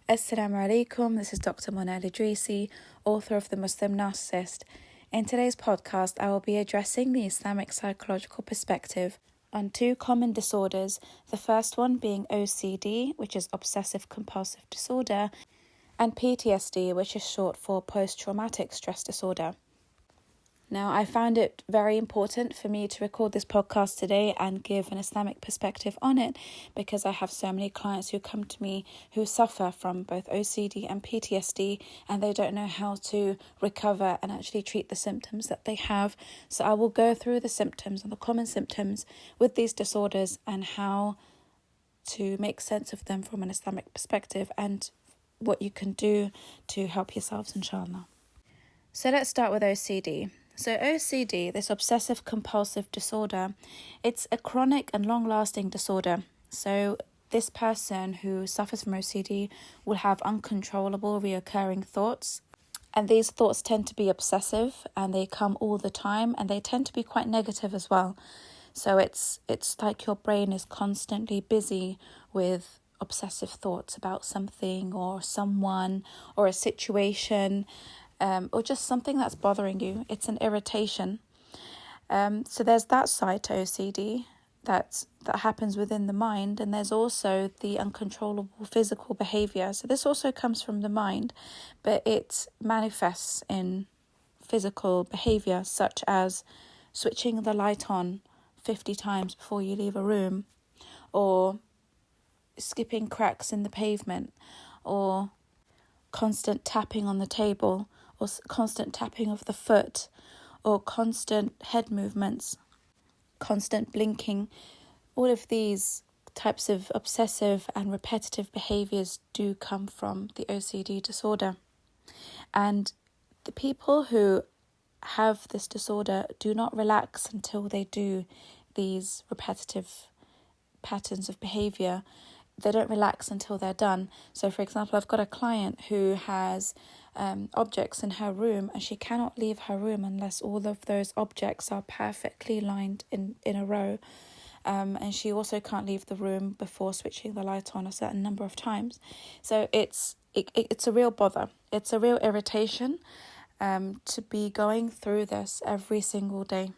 Assalamu alaikum, this is Dr. Mona Al-Idrisi, author of The Muslim Narcissist. In today's podcast, I will be addressing the Islamic psychological perspective on two common disorders, the first one being OCD, which is obsessive compulsive disorder, and PTSD, which is short for post-traumatic stress disorder. Now, I found it very important for me to record this podcast today and give an Islamic perspective on it because I have so many clients who come to me who suffer from both OCD and PTSD and they don't know how to recover and actually treat the symptoms that they have. So I will go through the symptoms and the common symptoms with these disorders and how to make sense of them from an Islamic perspective and what you can do to help yourselves, inshallah. So let's start with OCD. So OCD, this obsessive compulsive disorder, it's a chronic and long-lasting disorder. So this person who suffers from OCD will have uncontrollable reoccurring thoughts. And these thoughts tend to be obsessive and they come all the time and they tend to be quite negative as well. So it's like your brain is constantly busy with obsessive thoughts about something or someone or a situation. Or just something that's bothering you. It's an irritation. So there's that side to OCD that happens within the mind, and there's also the uncontrollable physical behavior. So this also comes from the mind, but it manifests in physical behavior, such as switching the light on 50 times before you leave a room, or skipping cracks in the pavement, or constant tapping on the table, or constant tapping of the foot, or constant head movements, constant blinking. All of these types of obsessive and repetitive behaviours do come from the OCD disorder. And the people who have this disorder do not relax until they do these repetitive patterns of behaviour. They don't relax until they're done. So, for example, I've got a client who has objects in her room and she cannot leave her room unless all of those objects are perfectly lined in a row. And she also can't leave the room before switching the light on a certain number of times. So it's a real bother. It's a real irritation to be going through this every single day.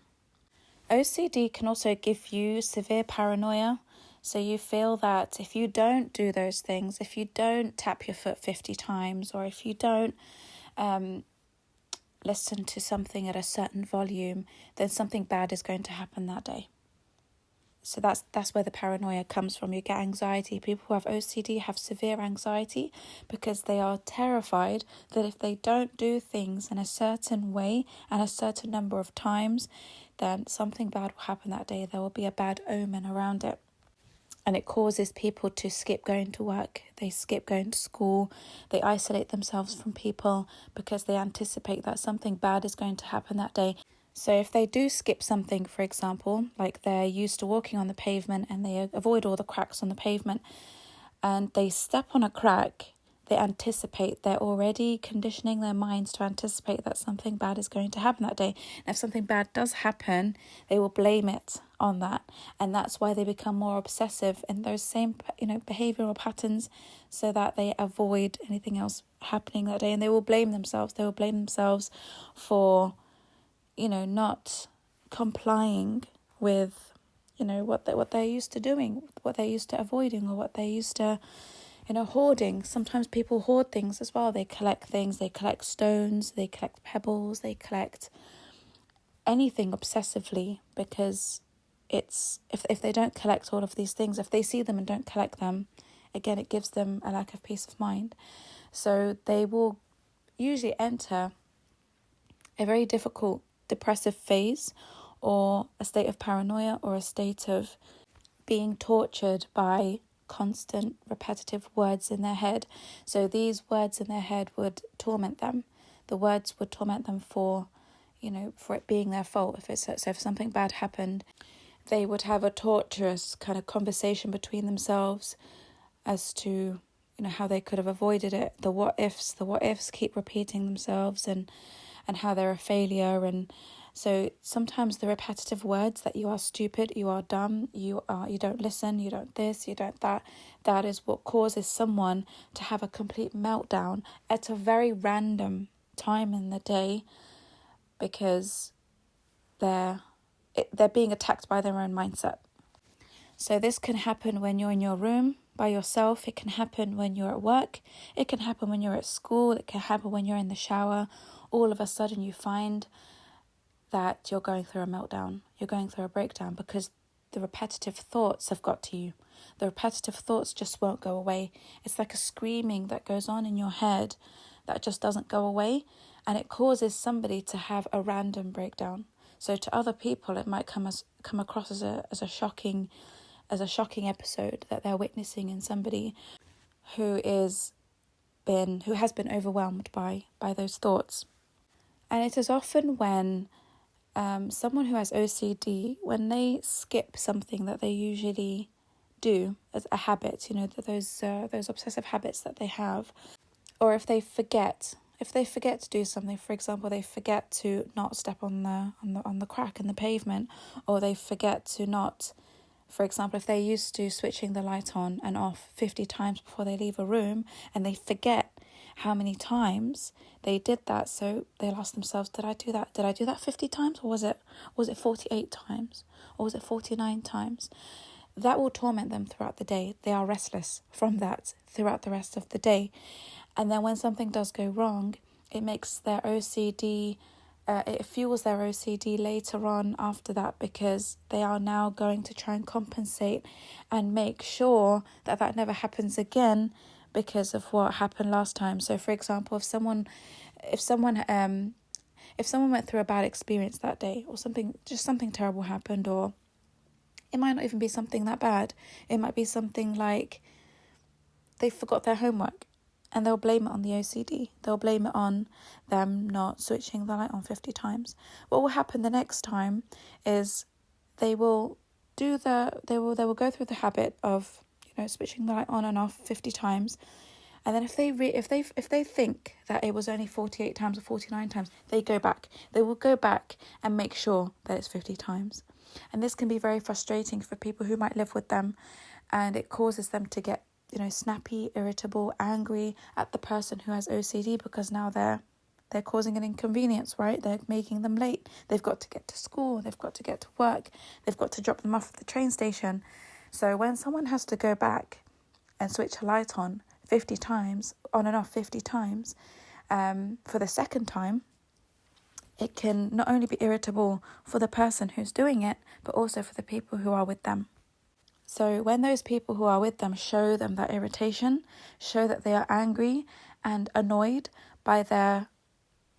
OCD can also give you severe paranoia. So you feel that if you don't do those things, if you don't tap your foot 50 times, or if you don't listen to something at a certain volume, then something bad is going to happen that day. So that's where the paranoia comes from. You get anxiety. People who have OCD have severe anxiety because they are terrified that if they don't do things in a certain way and a certain number of times, then something bad will happen that day. There will be a bad omen around it. And it causes people to skip going to work, they skip going to school, they isolate themselves from people because they anticipate that something bad is going to happen that day. So if they do skip something, for example, like they're used to walking on the pavement and they avoid all the cracks on the pavement and they step on a crack, they anticipate, they're already conditioning their minds to anticipate that something bad is going to happen that day. And if something bad does happen, they will blame it on that. And that's why they become more obsessive in those same, behavioral patterns so that they avoid anything else happening that day. And they will blame themselves. They will blame themselves for, not complying with, what they're used to doing, what they're used to avoiding, or what they're used to hoarding. Sometimes people hoard things as well. They collect things, they collect stones, they collect pebbles, they collect anything obsessively because it's if they don't collect all of these things, if they see them and don't collect them, again, it gives them a lack of peace of mind. So they will usually enter a very difficult depressive phase or a state of paranoia or a state of being tortured by constant repetitive words in their head. So these words in their head would torment them. The words would torment them for it being their fault. If something bad happened, they would have a torturous kind of conversation between themselves as to how they could have avoided it. The what ifs keep repeating themselves and how they're a failure. And So sometimes the repetitive words that you are stupid, you are dumb, you don't listen, you don't this, you don't that, that is what causes someone to have a complete meltdown at a very random time in the day, because they're being attacked by their own mindset. So this can happen when you're in your room by yourself. It can happen when you're at work. It can happen when you're at school. It can happen when you're in the shower. All of a sudden you find that you're going through a meltdown. You're going through a breakdown because the repetitive thoughts have got to you. The repetitive thoughts just won't go away. It's like a screaming that goes on in your head that just doesn't go away, and it causes somebody to have a random breakdown. So to other people, it might come across as a shocking episode that they're witnessing in somebody who has been overwhelmed by those thoughts. And it is often when someone who has OCD, when they skip something that they usually do as a habit, those obsessive habits that they have, or if they forget to do something. For example, they forget to not step on the crack in the pavement, or they forget to not, for example, if they're used to switching the light on and off 50 times before they leave a room, and they forget how many times they did that, so they'll ask themselves, did I do that 50 times, or was it 48 times, or was it 49 times? That will torment them throughout the day. They are restless from that throughout the rest of the day. And then when something does go wrong, it makes their OCD, it fuels their OCD later on after that, because they are now going to try and compensate and make sure that never happens again because of what happened last time. So for example, if someone went through a bad experience that day, or something terrible happened, or it might not even be something that bad. It might be something like they forgot their homework, and they'll blame it on the OCD. They'll blame it on them not switching the light on 50 times. What will happen the next time is they will go through the habit of switching the light on and off 50 times. And then if they think that it was only 48 times or 49 times, they will go back and make sure that it's 50 times. And this can be very frustrating for people who might live with them, and it causes them to get snappy, irritable, angry at the person who has OCD, because now they're causing an inconvenience, right? They're making them late. They've got to get to school, they've got to get to work, they've got to drop them off at the train station. So when someone has to go back and switch a light on 50 times, on and off 50 times, for the second time, it can not only be irritable for the person who's doing it, but also for the people who are with them. So when those people who are with them show them that irritation, show that they are angry and annoyed by their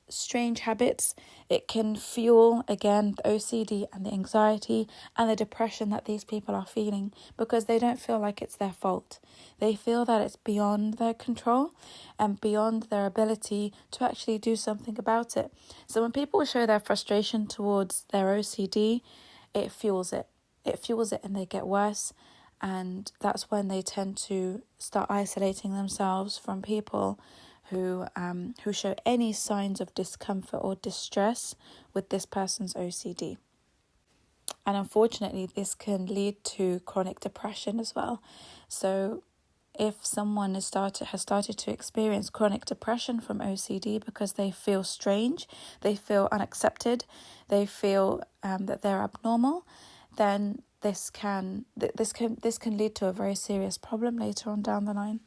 strange habits, it can fuel again the OCD and the anxiety and the depression that these people are feeling, because they don't feel like it's their fault. They feel that it's beyond their control and beyond their ability to actually do something about it. So when people show their frustration towards their OCD, it fuels it. And they get worse, and that's when they tend to start isolating themselves from people who show any signs of discomfort or distress with this person's OCD. And unfortunately, this can lead to chronic depression as well. So if someone has started to experience chronic depression from OCD because they feel strange, they feel unaccepted, they feel that they're abnormal, then this can lead to a very serious problem later on down the line.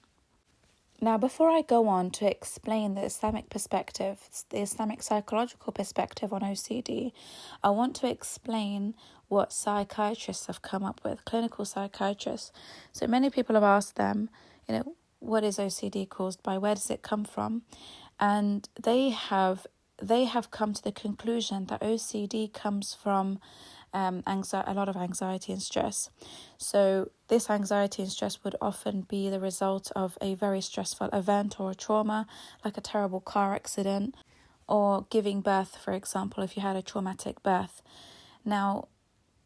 Now, before I go on to explain the Islamic perspective, the Islamic psychological perspective on OCD, I want to explain what psychiatrists have come up with, clinical psychiatrists. So many people have asked them, what is OCD caused by? Where does it come from? And they have come to the conclusion that OCD comes from a lot of anxiety and stress. So this anxiety and stress would often be the result of a very stressful event or a trauma, like a terrible car accident or giving birth, for example, if you had a traumatic birth. Now,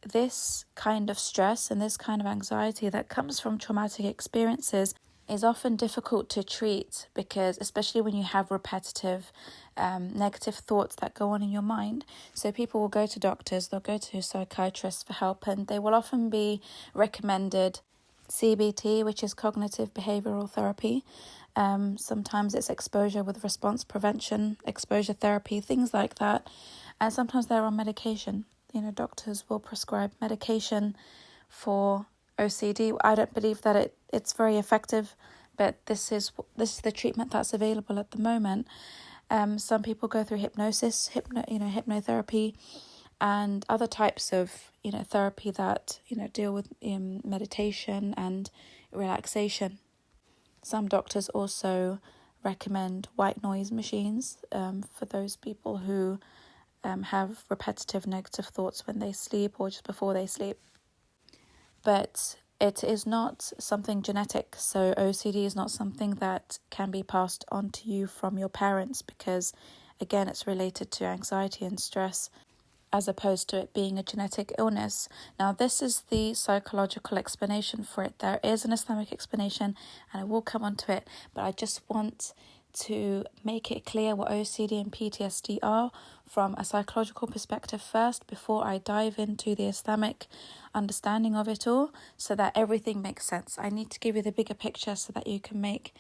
this kind of stress and this kind of anxiety that comes from traumatic experiences is often difficult to treat because, especially when you have repetitive negative thoughts that go on in your mind. So people will go to doctors, they'll go to psychiatrists for help, and they will often be recommended CBT, which is cognitive behavioral therapy. Sometimes it's exposure with response prevention, exposure therapy, things like that. And sometimes they're on medication. Doctors will prescribe medication for OCD. I don't believe that it's very effective, but this is the treatment that's available at the moment. Some people go through hypnosis, hypnotherapy, and other types of therapy that deal with meditation and relaxation. Some doctors also recommend white noise machines for those people who have repetitive negative thoughts when they sleep or just before they sleep. But it is not something genetic, so OCD is not something that can be passed on to you from your parents because, again, it's related to anxiety and stress as opposed to it being a genetic illness. Now, this is the psychological explanation for it. There is an Islamic explanation, and I will come on to it, but I just want to make it clear what OCD and PTSD are from a psychological perspective first before I dive into the Islamic understanding of it all, so that everything makes sense. I need to give you the bigger picture so that you can make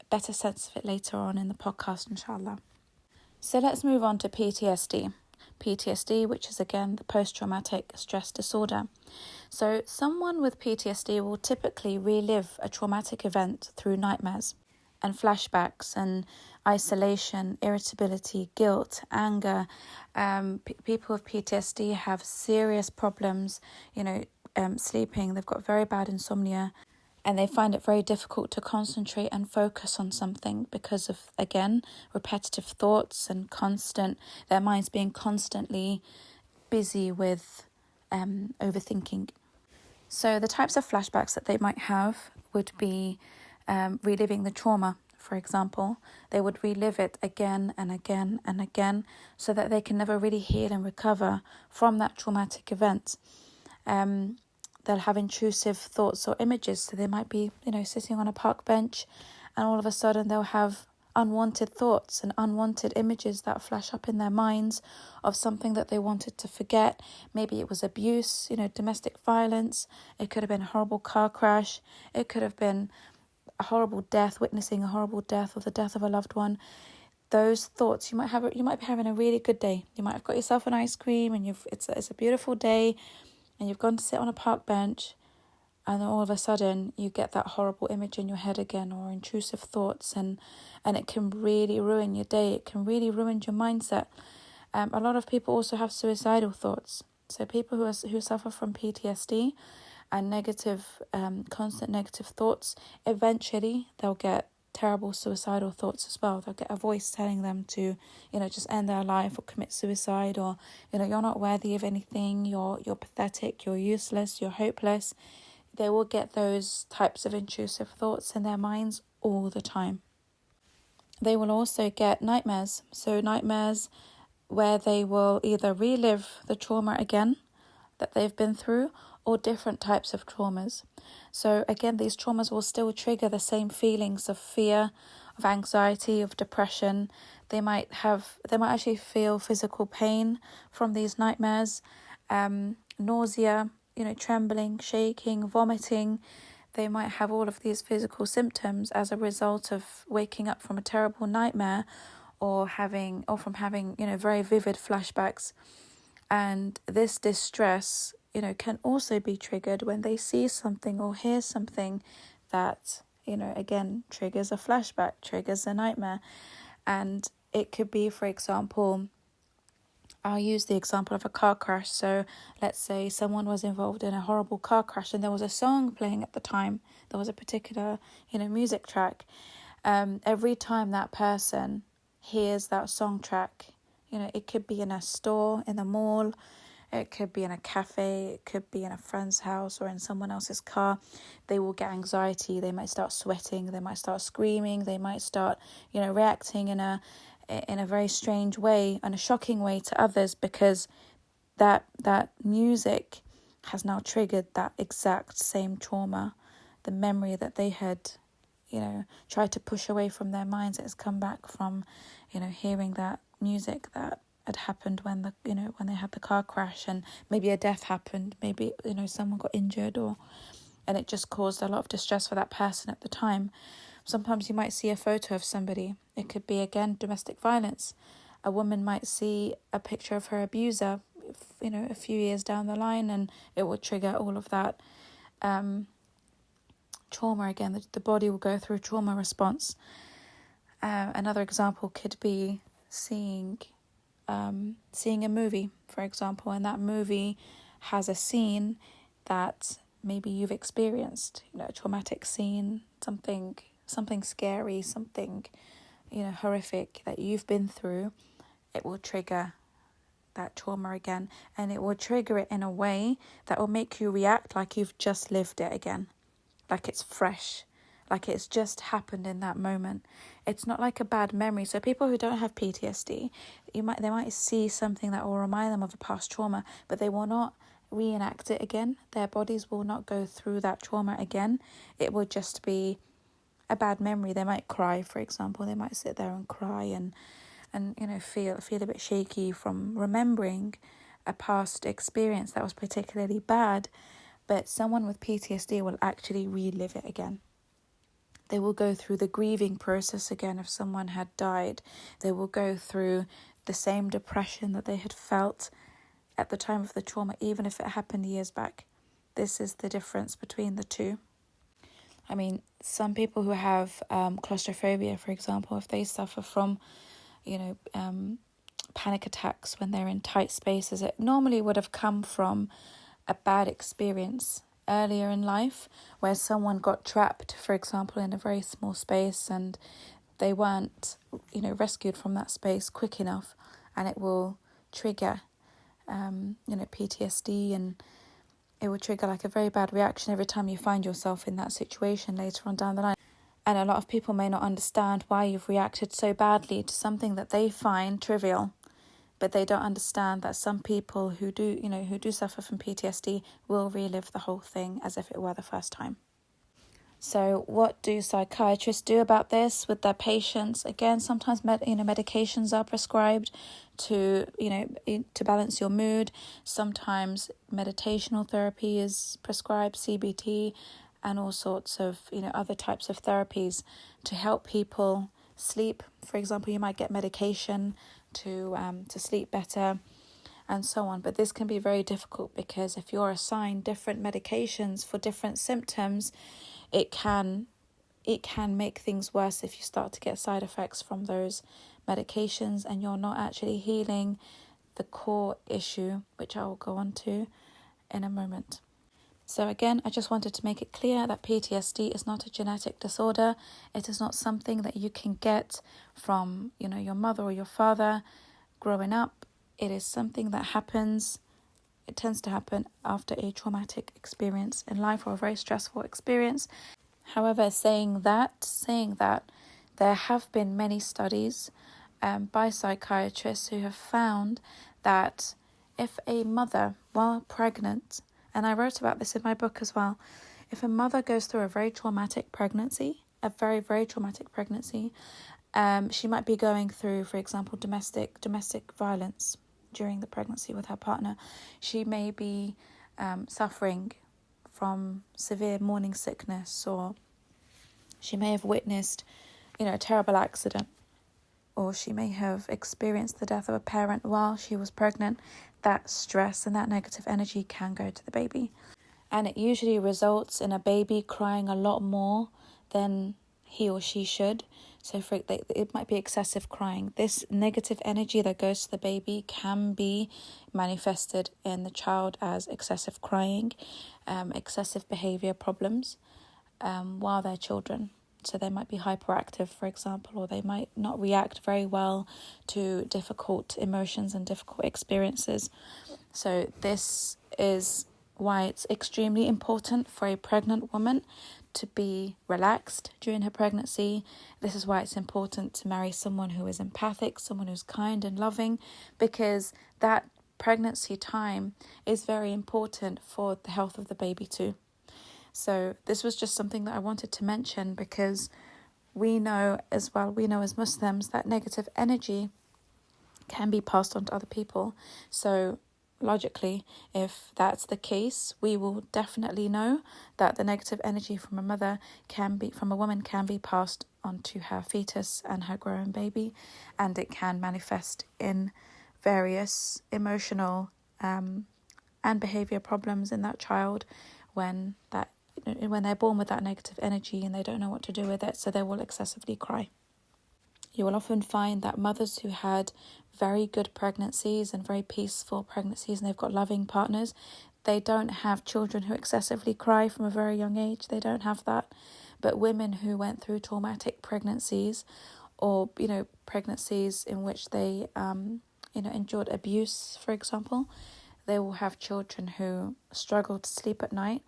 better sense of it later on in the podcast, inshallah. So let's move on to PTSD. PTSD, which is again the post-traumatic stress disorder. So someone with PTSD will typically relive a traumatic event through nightmares and flashbacks and isolation, irritability, guilt, anger. People with PTSD have serious problems, sleeping. They've got very bad insomnia, and they find it very difficult to concentrate and focus on something because of, again, repetitive thoughts and their minds being constantly busy with overthinking. So the types of flashbacks that they might have would be reliving the trauma, for example. They would relive it again and again and again so that they can never really heal and recover from that traumatic event. They'll have intrusive thoughts or images. So they might be, sitting on a park bench, and all of a sudden they'll have unwanted thoughts and unwanted images that flash up in their minds of something that they wanted to forget. Maybe it was abuse, domestic violence. It could have been a horrible car crash. It could have been a horrible death, witnessing a horrible death or the death of a loved one. Those thoughts, you might be having a really good day. You might have got yourself an ice cream and it's a beautiful day, and you've gone to sit on a park bench, and then all of a sudden you get that horrible image in your head again, or intrusive thoughts, and it can really ruin your day. It can really ruin your mindset. A lot of people also have suicidal thoughts. So people who suffer from PTSD and constant negative thoughts, eventually they'll get terrible suicidal thoughts as well. They'll get a voice telling them to, just end their life or commit suicide, or, you're not worthy of anything, you're pathetic, you're useless, you're hopeless. They will get those types of intrusive thoughts in their minds all the time. They will also get nightmares. So nightmares where they will either relive the trauma again that they've been through, or different types of traumas. So again, these traumas will still trigger the same feelings of fear, of anxiety, of depression. They might actually feel physical pain from these nightmares, nausea, trembling, shaking, vomiting. They might have all of these physical symptoms as a result of waking up from a terrible nightmare, or from having very vivid flashbacks. And this distress can also be triggered when they see something or hear something that, again, triggers a flashback, triggers a nightmare. And it could be, for example, I'll use the example of a car crash. So let's say someone was involved in a horrible car crash and there was a song playing at the time. There was a particular, music track. Every time that person hears that song track, it could be in a store, in a mall, it could be in a cafe, it could be in a friend's house or in someone else's car. They will get anxiety. They might start sweating. They might start screaming. They might start, reacting in a very strange way and a shocking way to others, because that music has now triggered that exact same trauma, the memory that they had tried to push away from their minds. It has come back from, hearing that music that had happened when when they had the car crash, and maybe a death happened, maybe, someone got injured, and it just caused a lot of distress for that person at the time. Sometimes you might see a photo of somebody. It could be, again, domestic violence. A woman might see a picture of her abuser, a few years down the line, and it will trigger all of that trauma again. The body will go through a trauma response. Another example could be seeing a movie, for example, and that movie has a scene that maybe you've experienced, a traumatic scene, something scary, something, horrific that you've been through. It will trigger that trauma again, and it will trigger it in a way that will make you react like you've just lived it again, like it's fresh, like it's just happened in that moment. It's not like a bad memory. So people who don't have PTSD, they might see something that will remind them of a past trauma, but they will not reenact it again. Their bodies will not go through that trauma again. It will just be a bad memory. They might cry, for example. They might sit there and cry and feel a bit shaky from remembering a past experience that was particularly bad. But someone with PTSD will actually relive it again. They will go through the grieving process again if someone had died. They will go through the same depression that they had felt at the time of the trauma, even if it happened years back. This is the difference between the two. I mean, some people who have claustrophobia, for example, if they suffer from, panic attacks when they're in tight spaces, it normally would have come from a bad experience earlier in life where someone got trapped, for example, in a very small space, and they weren't, rescued from that space quick enough, and it will trigger, PTSD, and it will trigger like a very bad reaction every time you find yourself in that situation later on down the line. And a lot of people may not understand why you've reacted so badly to something that they find trivial, but they don't understand that some people who do suffer from PTSD will relive the whole thing as if it were the first time. So what do psychiatrists do about this with their patients? Again, sometimes medications are prescribed to balance your mood. Sometimes meditational therapy is prescribed, CBT, and all sorts of other types of therapies to help people sleep. For example, you might get medication to sleep better, and so on. But this can be very difficult because if you're assigned different medications for different symptoms, it can make things worse if you start to get side effects from those medications and you're not actually healing the core issue, which I will go on to in a moment. So again, I just wanted to make it clear that PTSD is not a genetic disorder. It is not something that you can get from, your mother or your father growing up. It is something that happens. It tends to happen after a traumatic experience in life or a very stressful experience. However, saying that, there have been many studies by psychiatrists who have found that if a mother, while pregnant, and I wrote about this in my book as well, if a mother goes through a very traumatic pregnancy, she might be going through, for example, domestic violence during the pregnancy with her partner. She may be suffering from severe morning sickness, or she may have witnessed, a terrible accident, or she may have experienced the death of a parent while she was pregnant. That stress and that negative energy can go to the baby. And it usually results in a baby crying a lot more than he or she should. So it might be excessive crying. This negative energy that goes to the baby can be manifested in the child as excessive crying, excessive behavior problems while they're children. So they might be hyperactive, for example, or they might not react very well to difficult emotions and difficult experiences. So this is why it's extremely important for a pregnant woman to be relaxed during her pregnancy. This is why it's important to marry someone who is empathic, someone who's kind and loving, because that pregnancy time is very important for the health of the baby too. So this was just something that I wanted to mention because we know as Muslims that negative energy can be passed on to other people. So logically, if that's the case, we will definitely know that the negative energy from a woman can be passed on to her fetus and her growing baby, and it can manifest in various emotional and behavior problems in that child when they're born with that negative energy and they don't know what to do with it, so they will excessively cry. You will often find that mothers who had very good pregnancies and very peaceful pregnancies, and they've got loving partners, they don't have children who excessively cry from a very young age. They don't have that. But women who went through traumatic pregnancies, or pregnancies in which they endured abuse, for example, they will have children who struggle to sleep at night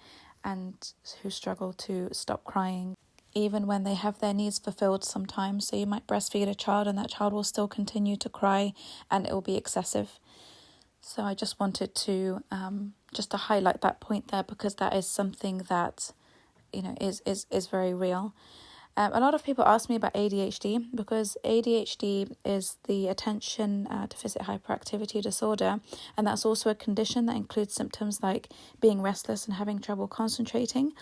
and who struggle to stop crying even when they have their needs fulfilled sometimes. So you might breastfeed a child and that child will still continue to cry and it will be excessive. So I just wanted to to highlight that point there, because that is something that is very real. A lot of people ask me about ADHD, because ADHD is the attention deficit hyperactivity disorder, and that's also a condition that includes symptoms like being restless and having trouble concentrating.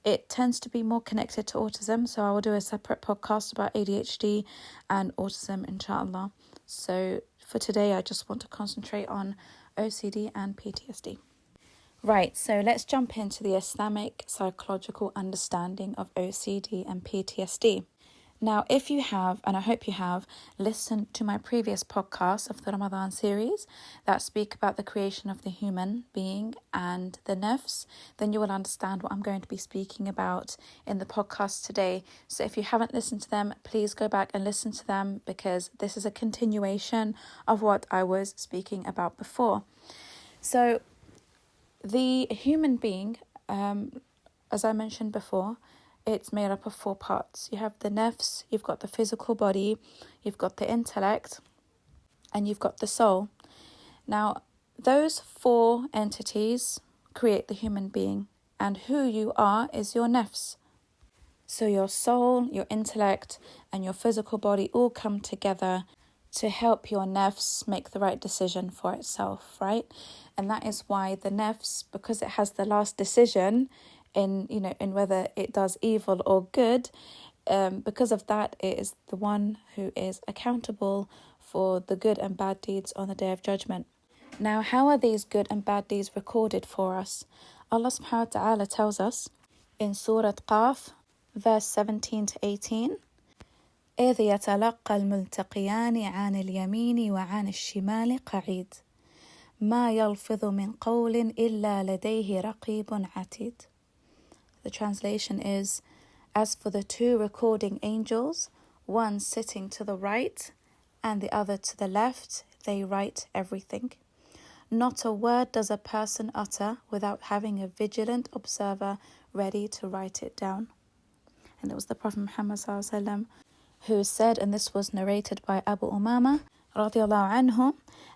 It tends to be more connected to autism, so I will do a separate podcast about ADHD and autism, inshallah. So for today, I just want to concentrate on OCD and PTSD. Right, so let's jump into the Islamic psychological understanding of OCD and PTSD. Now, if you have, and I hope you have, listened to my previous podcast of the Ramadan series that speak about the creation of the human being and the nafs, then you will understand what I'm going to be speaking about in the podcast today. So if you haven't listened to them, please go back and listen to them, because this is a continuation of what I was speaking about before. So the human being, as I mentioned before, it's made up of 4 parts. You have the nafs, you've got the physical body, you've got the intellect, and you've got the soul. Now, those 4 entities create the human being, and who you are is your nafs. So your soul, your intellect, and your physical body all come together to help your nafs make the right decision for itself, right? And that is why the nafs, because it has the last decision in whether it does evil or good, because of that, it is the one who is accountable for the good and bad deeds on the Day of Judgment. Now, how are these good and bad deeds recorded for us? Allah subhanahu wa ta'ala tells us in Surah Qaf, verse 17 to 18, إذ يتلقى الملتقيان عن اليمين وعن الشمال قعيد ما يلفظ من قول إلا لديه رقيب عتيد. The translation is, as for the 2 recording angels, one sitting to the right and the other to the left, they write everything. Not a word does a person utter without having a vigilant observer ready to write it down. And it was the Prophet Muhammad sallallahu alaihi wasallam who said, and this was narrated by Abu Umama radiallahu anhu,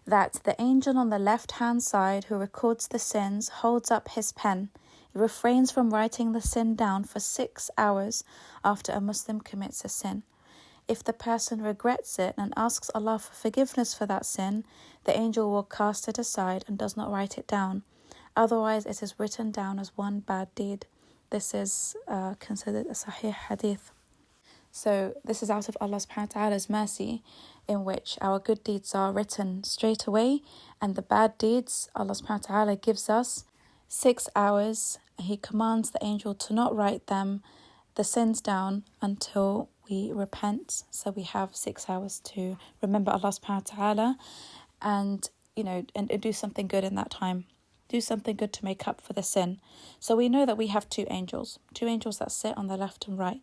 that the angel on the left-hand side who records the sins holds up his pen. He refrains from writing the sin down for 6 hours after a Muslim commits a sin. If the person regrets it and asks Allah for forgiveness for that sin, the angel will cast it aside and does not write it down. Otherwise, it is written down as one bad deed. This is considered a sahih hadith. So this is out of Allah subhanahu wa ta'ala's mercy, in which our good deeds are written straight away, and the bad deeds, Allah subhanahu wa ta'ala gives us 6 hours. He commands the angel to not write the sins down until we repent. So we have 6 hours to remember Allah subhanahu wa ta'ala and do something good in that time. Do something good to make up for the sin. So we know that we have 2 angels that sit on the left and right.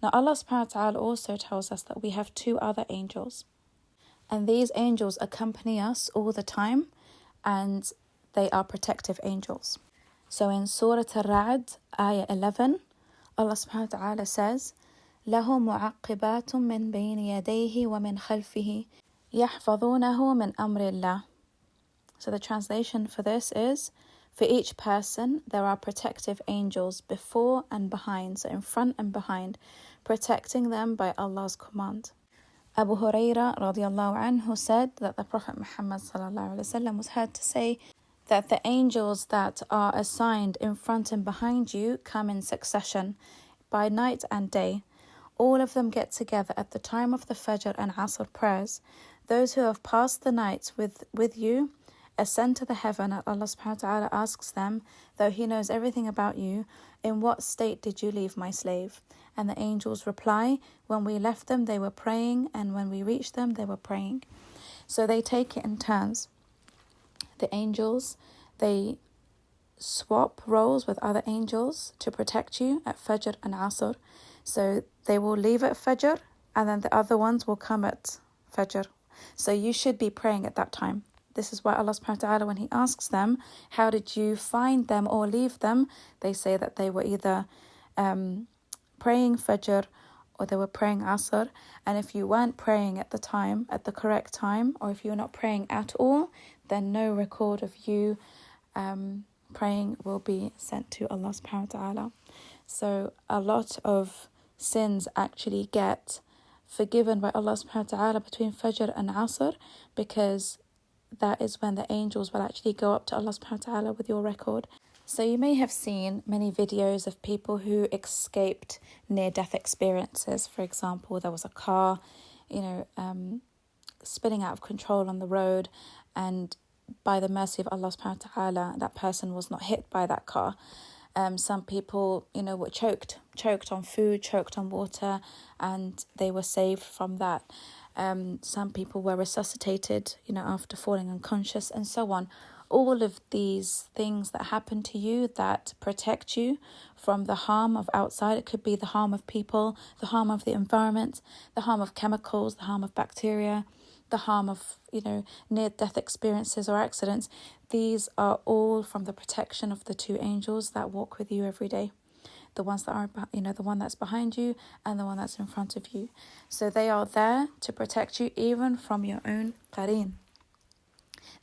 Now Allah subhanahu wa ta'ala also tells us that we have 2 other angels. And these angels accompany us all the time, and they are protective angels. So in Surah Al-Ra'd, Ayah 11, Allah subhanahu wa ta'ala says, لَهُ مُعَقِّبَاتٌ مِّن بَيْنِ يَدَيْهِ وَمِنْ خَلْفِهِ يَحْفَظُونَهُ مِنْ أَمْرِ اللَّهِ. So the translation for this is, For each person, there are protective angels before and behind, so in front and behind, protecting them by Allah's command. Abu Hurairah radiallahu anhu said that the Prophet Muhammad sallallahu alaihi wasallam was heard to say that the angels that are assigned in front and behind you come in succession by night and day. All of them get together at the time of the Fajr and Asr prayers. Those who have passed the night with you ascend to the heaven, and Allah subhanahu wa ta'ala asks them, though He knows everything about you, in what state did you leave my slave? And the angels reply, when we left them they were praying, and when we reached them they were praying. So they take it in turns. The angels, they swap roles with other angels to protect you at Fajr and Asr. So they will leave at Fajr, and then the other ones will come at Fajr. So you should be praying at that time. This is why Allah subhanahu wa ta'ala, when He asks them, how did you find them or leave them? They say that they were either praying Fajr or they were praying Asr. And if you weren't praying at the time, at the correct time, or if you're not praying at all, then no record of you praying will be sent to Allah subhanahu wa ta'ala. So a lot of sins actually get forgiven by Allah subhanahu wa ta'ala between Fajr and Asr, because that is when the angels will actually go up to Allah subhanahu wa ta'ala with your record. So you may have seen many videos of people who escaped near-death experiences. For example, there was a car, spinning out of control on the road, and by the mercy of Allah subhanahu wa ta'ala, that person was not hit by that car. Some people, were choked on food, choked on water, and they were saved from that. Some people were resuscitated, after falling unconscious, and so on. All of these things that happen to you that protect you from the harm of outside. It could be the harm of people, the harm of the environment, the harm of chemicals, the harm of bacteria, the harm of, near-death experiences or accidents. These are all from the protection of the two angels that walk with you every day. The ones that are, the one that's behind you and the one that's in front of you. So they are there to protect you even from your own qareen,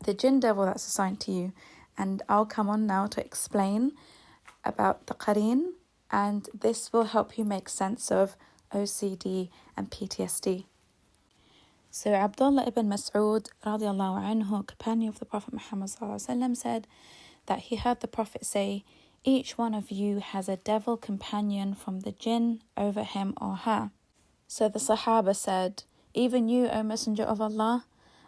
the jinn devil that's assigned to you. And I'll come on now to explain about the qareen, and this will help you make sense of OCD and PTSD. So Abdullah ibn Mas'ud radiallahu anhu, companion of the Prophet Muhammad sallallahu alaihi wasallam, said that he heard the Prophet say, each one of you has a devil companion from the jinn over him or her. So the Sahaba said, even you, O Messenger of Allah?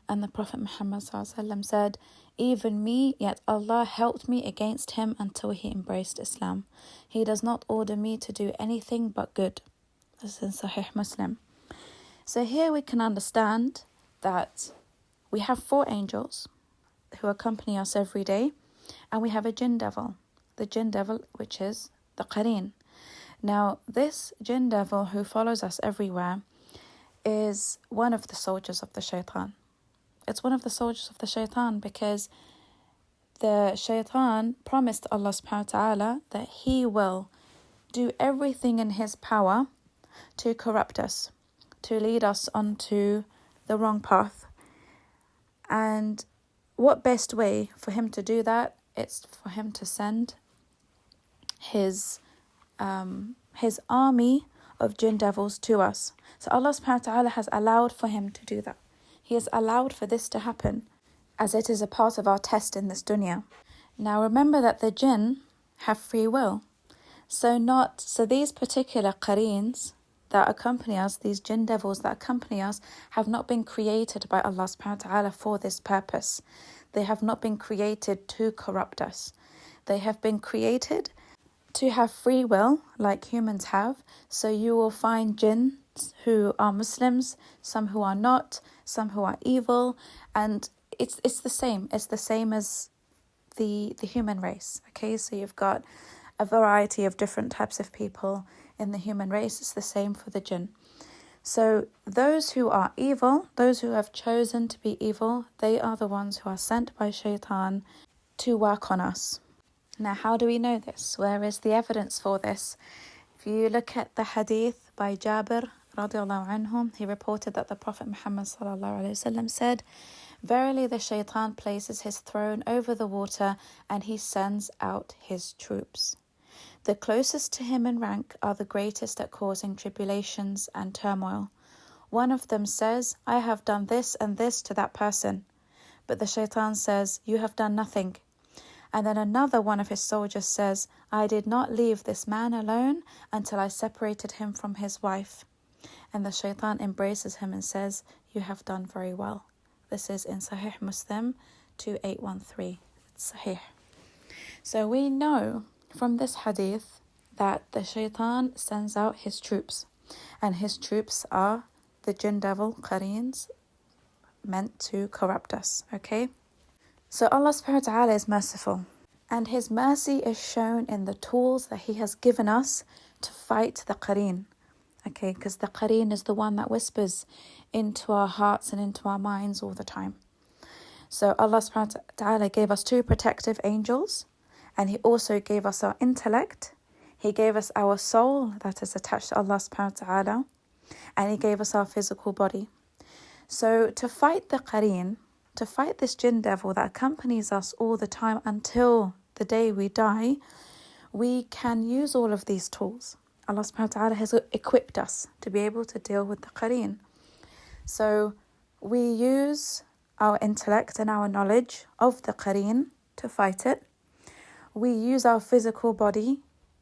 And the Prophet Muhammad sallallahu alaihi wasallam said, even me, yet Allah helped me against him until he embraced Islam. He does not order me to do anything but good. This is in Sahih Muslim. So here we can understand that we have 4 angels who accompany us every day, and we have a jinn devil, the jinn devil, which is the qareen. Now, this jinn devil who follows us everywhere is one of the soldiers of the shaitan. It's one of the soldiers of the shaitan because the shaitan promised Allah subhanahu wa ta'ala that he will do everything in his power to corrupt us, to lead us onto the wrong path. And what best way for him to do that? It's for him to send his army of jinn devils to us. So Allah subhanahu wa ta'ala has allowed for him to do that. He has allowed for this to happen, as it is a part of our test in this dunya. Now remember that the jinn have free will. So these particular qareens that accompany us, these jinn devils that accompany us, have not been created by Allah subhanahu wa ta'ala for this purpose. They have not been created to corrupt us. They have been created to have free will like humans have. So you will find jinns who are Muslims, some who are not, some who are evil, and it's the same. It's the same as the human race. Okay, so you've got a variety of different types of people in the human race. It's the same for the jinn. So those who are evil, those who have chosen to be evil, they are the ones who are sent by shaitan to work on us. Now, how do we know this? Where is the evidence for this? If you look at the hadith by Jabir radiallahu anhu, he reported that the Prophet Muhammad sallallahu alaihi wasallam said, Verily the shaitan places his throne over the water, and he sends out his troops. The closest to him in rank are the greatest at causing tribulations and turmoil. One of them says, I have done this and this to that person. But the shaitan says, you have done nothing. And then another one of his soldiers says, I did not leave this man alone until I separated him from his wife. And the shaitan embraces him and says, you have done very well. This is in Sahih Muslim 2813. It's Sahih. So we know from this hadith that the shaitan sends out his troops. And his troops are the jinn devil, qareens, meant to corrupt us. Okay? So Allah subhanahu wa ta'ala is merciful. And his mercy is shown in the tools that he has given us to fight the qareen. Okay, because the qareen is the one that whispers into our hearts and into our minds all the time. So Allah subhanahu wa ta'ala gave us 2 protective angels, and he also gave us our intellect. He gave us our soul that is attached to Allah subhanahu wa ta'ala, and he gave us our physical body. So to fight the qareen, to fight this jinn devil that accompanies us all the time until the day we die, we can use all of these tools. Allah subhanahu wa ta'ala has equipped us to be able to deal with the qareen. So we use our intellect and our knowledge of the qareen to fight it. We use our physical body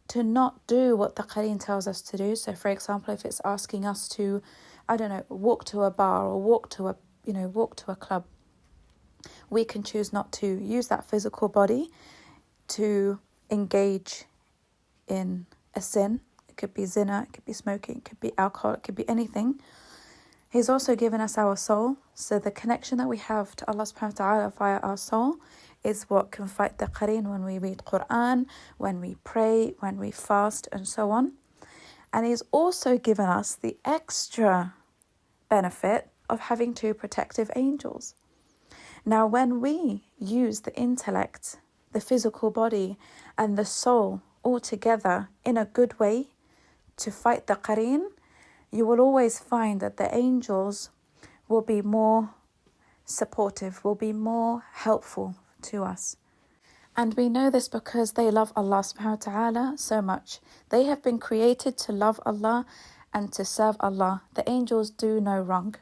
to not do what the qareen tells us to do. So for example, if it's asking us to, walk to a bar or walk to a club, we can choose not to use that physical body to engage in a sin. It could be zina, it could be smoking, it could be alcohol, it could be anything. He's also given us our soul. So the connection that we have to Allah subhanahu wa ta'ala via our soul is what can fight the qareen when we read Quran, when we pray, when we fast, and so on. And he's also given us the extra benefit of having 2 protective angels. Now, when we use the intellect, the physical body, and the soul all together in a good way to fight the qareen, you will always find that the angels will be more supportive, will be more helpful to us. And we know this because they love Allah subhanahu wa ta'ala so much. They have been created to love Allah and to serve Allah. The angels do no wrong.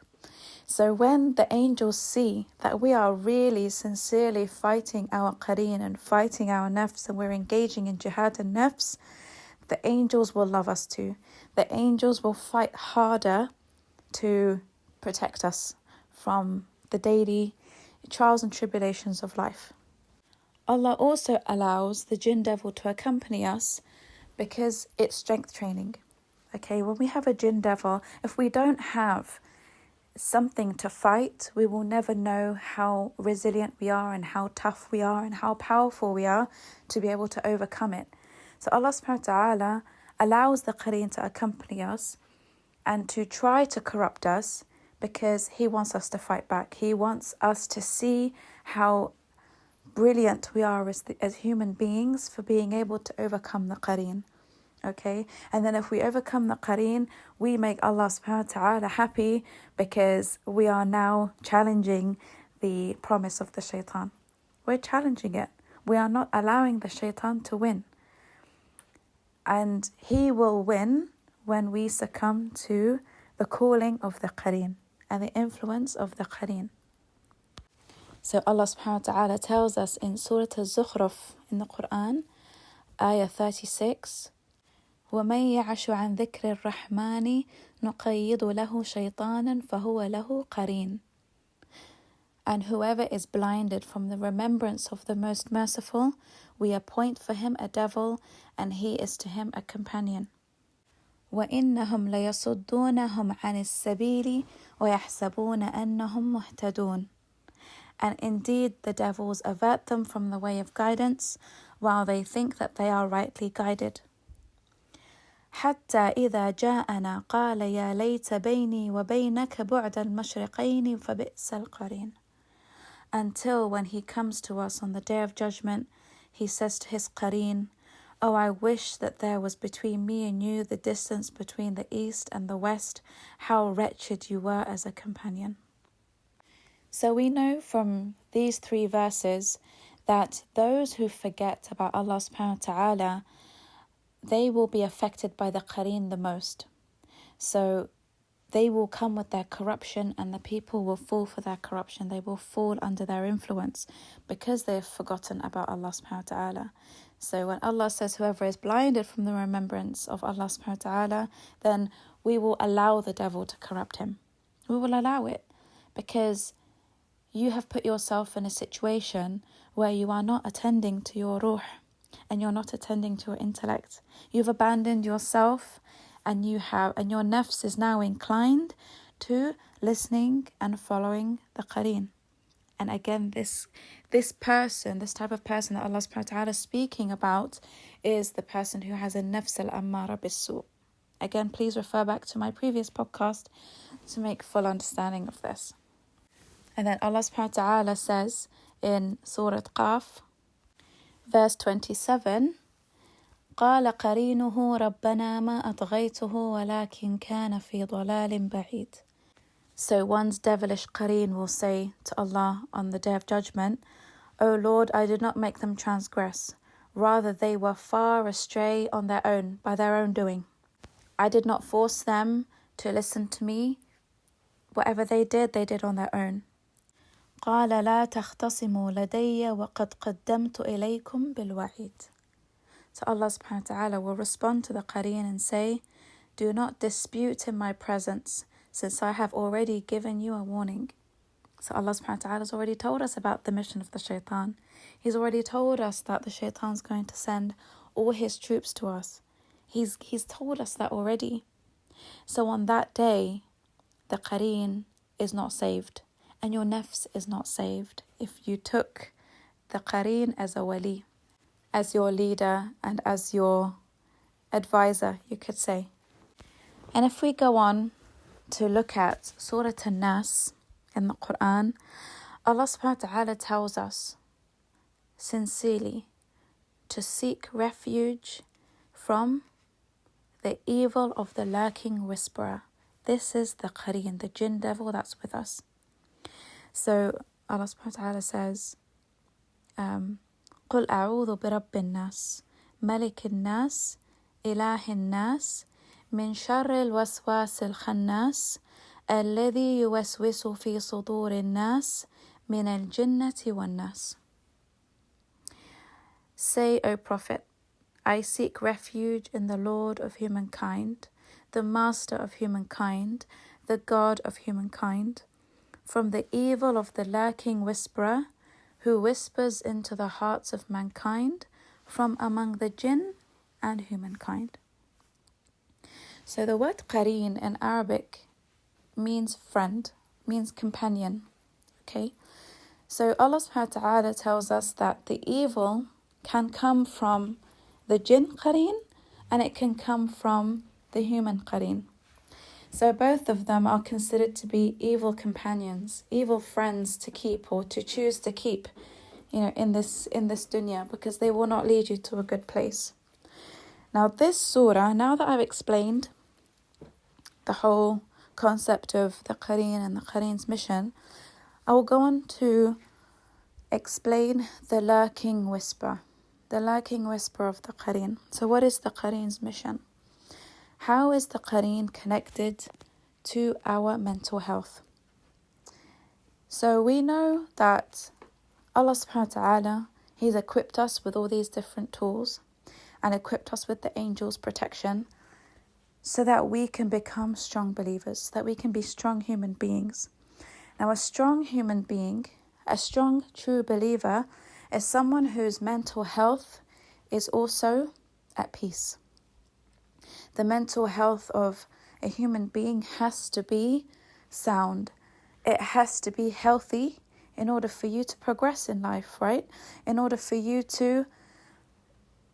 So when the angels see that we are really sincerely fighting our qareen and fighting our nafs, and we're engaging in jihad and nafs, the angels will love us too. The angels will fight harder to protect us from the daily trials and tribulations of life. Allah also allows the jinn devil to accompany us because it's strength training. Okay, when we have a jinn devil, if we don't have something to fight, we will never know how resilient we are and how tough we are and how powerful we are to be able to overcome it. So Allah subhanahu wa ta'ala allows the qareen to accompany us and to try to corrupt us because he wants us to fight back. He wants us to see how brilliant we are as human beings for being able to overcome the qareen. Okay, and then if we overcome the qareen, we make Allah subhanahu wa ta'ala happy because we are now challenging the promise of the shaitan. We're challenging it. We are not allowing the shaitan to win. And he will win when we succumb to the calling of the qareen and the influence of the qareen. So Allah subhanahu wa ta'ala tells us in Surah Al-Zukhruf in the Quran, Ayah 36, وَمَنْ يَعْشُ عَنْ ذِكْرِ الرَّحْمَنِ نُقَيِّضُ لَهُ شَيْطَانًا فَهُوَ لَهُ قَرِينٌ. And whoever is blinded from the remembrance of the Most Merciful, we appoint for him a devil, and he is to him a companion. وَإِنَّهُمْ لَيَصُدُّونَهُمْ عَنِ السَّبِيلِ وَيَحْسَبُونَ أَنَّهُمْ مُهْتَدُونَ. And indeed the devils avert them from the way of guidance, while they think that they are rightly guided. حتى إذا جاءنا قال يا ليت بيني وبينك بعد المشرقين فبئس القرين. Until when he comes to us on the day of judgment, he says to his qareen, Oh, I wish that there was between me and you the distance between the east and the west. How wretched you were as a companion. So we know from these 3 verses that those who forget about Allah subhanahu wa ta'ala, they will be affected by the qareen the most. So they will come with their corruption, and the people will fall for their corruption. They will fall under their influence because they have forgotten about Allah subhanahu wa ta'ala. So when Allah says whoever is blinded from the remembrance of Allah subhanahu wa ta'ala, then we will allow the devil to corrupt him. We will allow it because you have put yourself in a situation where you are not attending to your ruh and you're not attending to your intellect. You've abandoned yourself, and your nafs is now inclined to listening and following the qareen. And again, this type of person that Allah subhanahu wa ta'ala is speaking about is the person who has a nafs al-ammara bis-su'. Again, please refer back to my previous podcast to make full understanding of this. And then Allah subhanahu wa ta'ala says in Surah Qaf, verse 27, قال قرينه ربنا ما أطغيته ولكن كان في ضلال بعيد. So one's devilish qareen will say to Allah on the Day of Judgment, O Lord, I did not make them transgress. Rather, they were far astray on their own, by their own doing. I did not force them to listen to me. Whatever they did on their own. قال لا تختصموا لدي وقد قدمت إليكم بالوعيد. So Allah subhanahu wa ta'ala will respond to the qareen and say, do not dispute in my presence, since I have already given you a warning. So Allah subhanahu wa ta'ala has already told us about the mission of the shaitan. He's already told us that the shaitan's going to send all his troops to us. He's told us that already. So on that day, the qareen is not saved, and your nafs is not saved if you took the qareen as a wali, as your leader and as your advisor, you could say. And if we go on to look at Surah An-Nas in the Quran, Allah subhanahu wa ta'ala tells us sincerely to seek refuge from the evil of the lurking whisperer. This is the qareen, the jinn devil that's with us. So Allah subhanahu wa ta'ala says, قل أعوذ برب الناس ملك الناس إله الناس من شر الوسواس الخناس الذي يوسوس في صدور الناس من الجنة والناس. Say, O Prophet, I seek refuge in the Lord of humankind, the Master of humankind, the God of humankind, from the evil of the lurking whisperer, who whispers into the hearts of mankind from among the jinn and humankind. So the word qareen in Arabic means friend, means companion. Okay? So Allah subhanahu wa ta'ala tells us that the evil can come from the jinn qareen and it can come from the human qareen. So both of them are considered to be evil companions, evil friends to keep or to choose to keep, in this dunya, because they will not lead you to a good place. Now this surah, now that I've explained the whole concept of the qareen and the qareen's mission, I will go on to explain the lurking whisper of the qareen. So what is the qareen's mission? How is the qareen connected to our mental health? So we know that Allah subhanahu wa ta'ala, He's equipped us with all these different tools and equipped us with the angels' protection so that we can become strong believers, so that we can be strong human beings. Now, a strong human being, a strong true believer, is someone whose mental health is also at peace. The mental health of a human being has to be sound. It has to be healthy in order for you to progress in life, right? In order for you to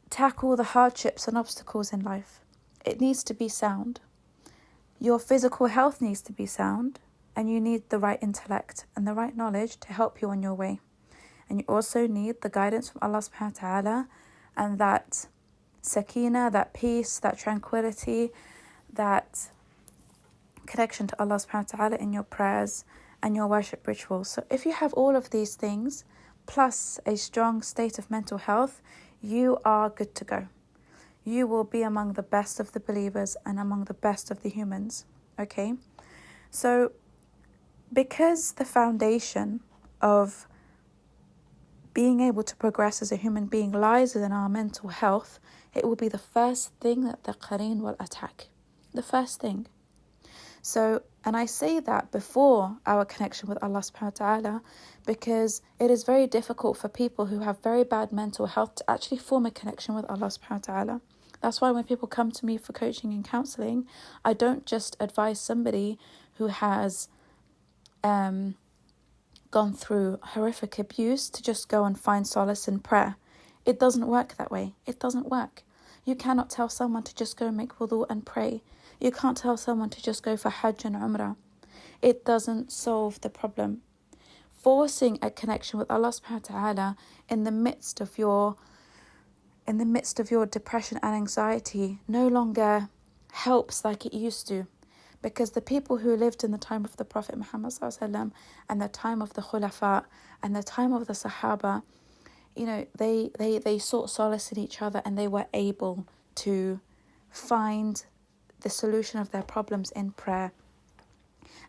tackle the hardships and obstacles in life. It needs to be sound. Your physical health needs to be sound, and you need the right intellect and the right knowledge to help you on your way. And you also need the guidance from Allah subhanahu wa ta'ala and that sakina, that peace, that tranquility, that connection to Allah subhanahu wa ta'ala in your prayers and your worship rituals. So if you have all of these things, plus a strong state of mental health, you are good to go. You will be among the best of the believers and among the best of the humans. Okay? So because the foundation of being able to progress as a human being lies within our mental health, it will be the first thing that the qareen will attack. The first thing. So, and I say that before our connection with Allah subhanahu wa ta'ala, because it is very difficult for people who have very bad mental health to actually form a connection with Allah subhanahu wa ta'ala. That's why when people come to me for coaching and counselling, I don't just advise somebody who has gone through horrific abuse to just go and find solace in prayer. It doesn't work that way. It doesn't work. You cannot tell someone to just go and make wudu and pray. You can't tell someone to just go for Hajj and Umrah. It doesn't solve the problem. Forcing a connection with Allah subhanahu wa ta'ala in the midst of your depression and anxiety no longer helps like it used to. Because the people who lived in the time of the Prophet Muhammad ﷺ and the time of the Khulafa and the time of the Sahaba, they sought solace in each other, and they were able to find the solution of their problems in prayer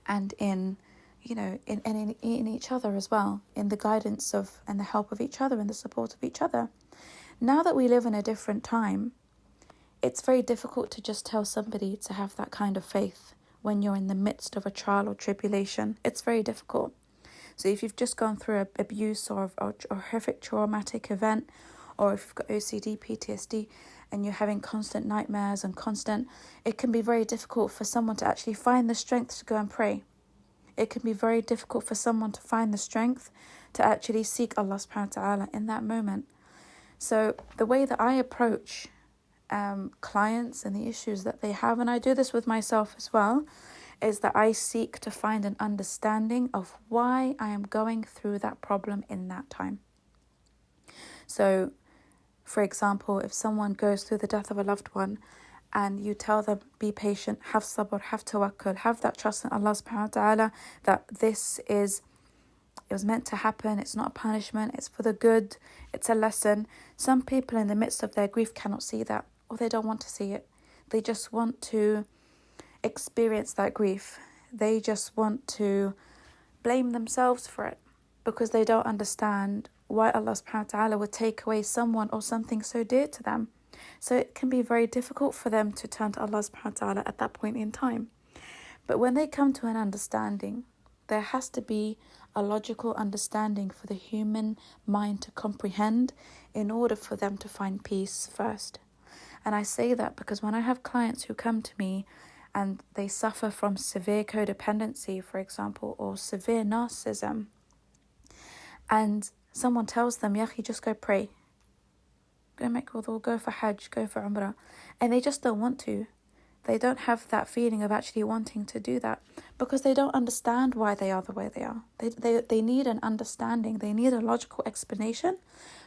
and in each other as well, in the guidance of and the help of each other and the support of each other. Now that we live in a different time, it's very difficult to just tell somebody to have that kind of faith when you're in the midst of a trial or tribulation. It's very difficult. So if you've just gone through abuse or a horrific traumatic event, or if you've got OCD, PTSD, and you're having constant nightmares and it can be very difficult for someone to actually find the strength to go and pray. It can be very difficult for someone to find the strength to actually seek Allah subhanahu wa ta'ala in that moment. So the way that I approach clients and the issues that they have, and I do this with myself as well, is that I seek to find an understanding of why I am going through that problem in that time. So, for example, if someone goes through the death of a loved one and you tell them, be patient, have sabr, have tawakkul, have that trust in Allah subhanahu wa ta'ala, that it was meant to happen, it's not a punishment, it's for the good, it's a lesson. Some people in the midst of their grief cannot see that, or they don't want to see it. They just want to experience that grief. They just want to blame themselves for it because they don't understand why Allah subhanahu wa ta'ala would take away someone or something so dear to them. So it can be very difficult for them to turn to Allah subhanahu wa ta'ala at that point in time. But when they come to an understanding, there has to be a logical understanding for the human mind to comprehend in order for them to find peace first. And I say that because when I have clients who come to me and they suffer from severe codependency, for example, or severe narcissism, and someone tells them, Yahi, just go pray, go make wudu, go for Hajj, go for Umrah, and they just don't want to. They don't have that feeling of actually wanting to do that because they don't understand why they are the way they are. They need an understanding. They need a logical explanation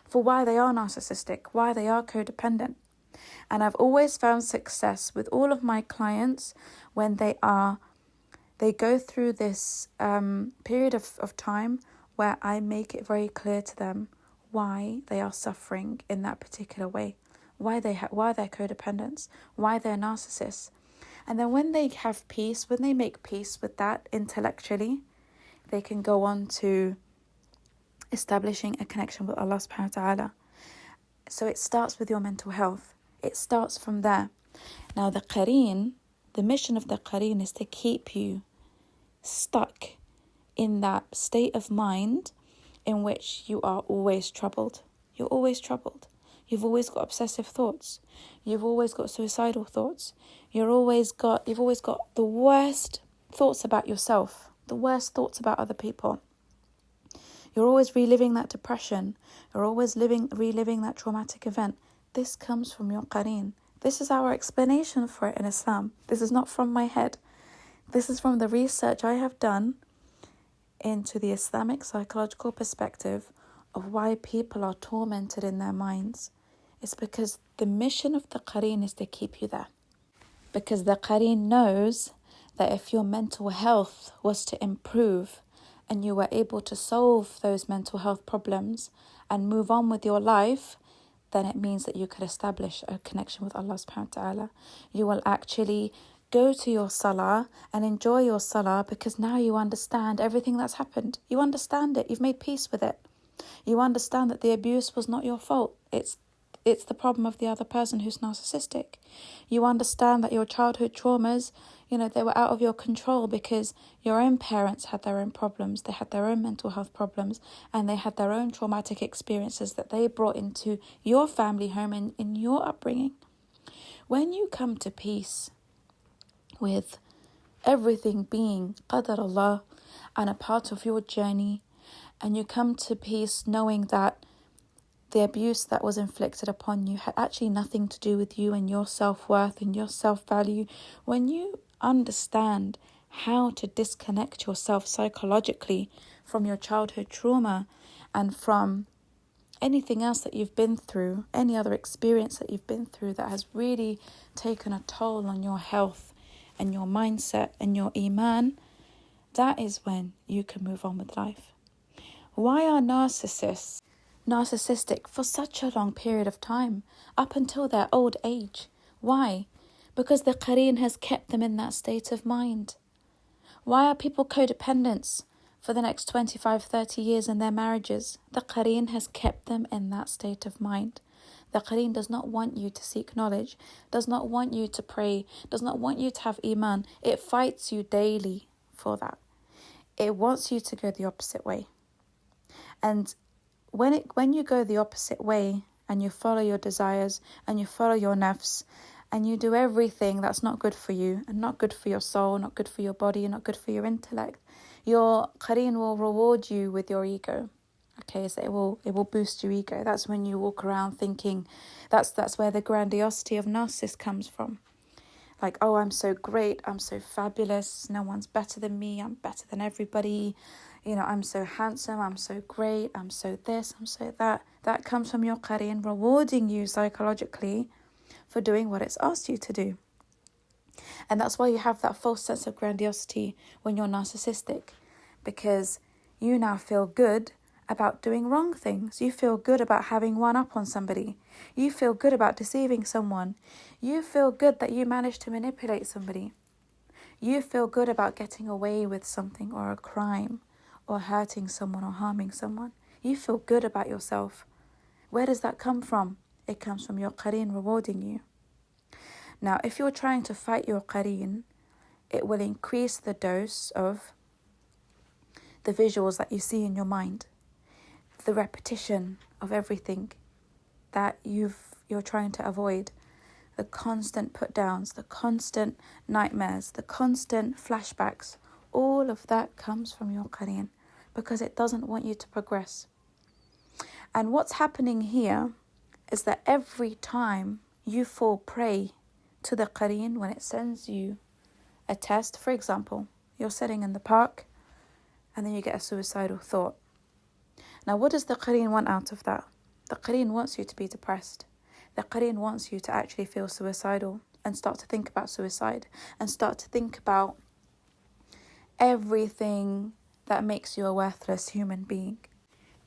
for why they are narcissistic, why they are codependent. And I've always found success with all of my clients when they go through this period of time where I make it very clear to them why they are suffering in that particular way, why they're codependents, why they're narcissists. And then when they have peace, when they make peace with that intellectually, they can go on to establishing a connection with Allah subhanahu wa ta'ala. So it starts with your mental health. It starts from there. Now the mission of the qareen is to keep you stuck in that state of mind in which you are always troubled. You're always troubled. You've always got obsessive thoughts. You've always got suicidal thoughts. You've always got the worst thoughts about yourself, the worst thoughts about other people. You're always reliving that depression. You're always reliving that traumatic event. This comes from your qareen. This is our explanation for it in Islam. This is not from my head. This is from the research I have done into the Islamic psychological perspective of why people are tormented in their minds. It's because the mission of the qareen is to keep you there. Because the qareen knows that if your mental health was to improve and you were able to solve those mental health problems and move on with your life, then it means that you could establish a connection with Allah subhanahu wa ta'ala. You will actually go to your salah and enjoy your salah because now you understand everything that's happened. You understand it. You've made peace with it. You understand that the abuse was not your fault. It's the problem of the other person who's narcissistic. You understand that your childhood traumas, they were out of your control because your own parents had their own problems. They had their own mental health problems and they had their own traumatic experiences that they brought into your family home and in your upbringing. When you come to peace with everything being qadar Allah and a part of your journey, and you come to peace knowing that the abuse that was inflicted upon you had actually nothing to do with you and your self-worth and your self-value. When you understand how to disconnect yourself psychologically from your childhood trauma and from anything else that you've been through, any other experience that you've been through that has really taken a toll on your health and your mindset and your iman, that is when you can move on with life. Why are narcissists narcissistic for such a long period of time, up until their old age? Why? Because the qareen has kept them in that state of mind. Why are people codependents for the next 25, 30 years in their marriages? The qareen has kept them in that state of mind. The qareen does not want you to seek knowledge, does not want you to pray, does not want you to have iman. It fights you daily for that. It wants you to go the opposite way. And when you go the opposite way and you follow your desires and you follow your nafs and you do everything that's not good for you and not good for your soul, not good for your body, not good for your intellect, your qareen will reward you with your ego. Okay, so it will boost your ego. That's when you walk around thinking, that's where the grandiosity of narcissist comes from. Like, oh, I'm so great, I'm so fabulous, no one's better than me, I'm better than everybody. I'm so handsome, I'm so great, I'm so this, I'm so that. That comes from your qareen rewarding you psychologically for doing what it's asked you to do. And that's why you have that false sense of grandiosity when you're narcissistic, because you now feel good about doing wrong things. You feel good about having one up on somebody. You feel good about deceiving someone. You feel good that you managed to manipulate somebody. You feel good about getting away with something or a crime or hurting someone or harming someone. You feel good about yourself. Where does that come from? It comes from your qareen rewarding you. Now, if you're trying to fight your qareen, it will increase the dose of the visuals that you see in your mind, the repetition of everything that you're trying to avoid, the constant put downs, the constant nightmares, the constant flashbacks. All of that comes from your qareen because it doesn't want you to progress. And what's happening here is that every time you fall prey to the qareen, when it sends you a test, for example, you're sitting in the park and then you get a suicidal thought. Now, what does the qareen want out of that? The qareen wants you to be depressed. The qareen wants you to actually feel suicidal and start to think about suicide and start to think about everything that makes you a worthless human being.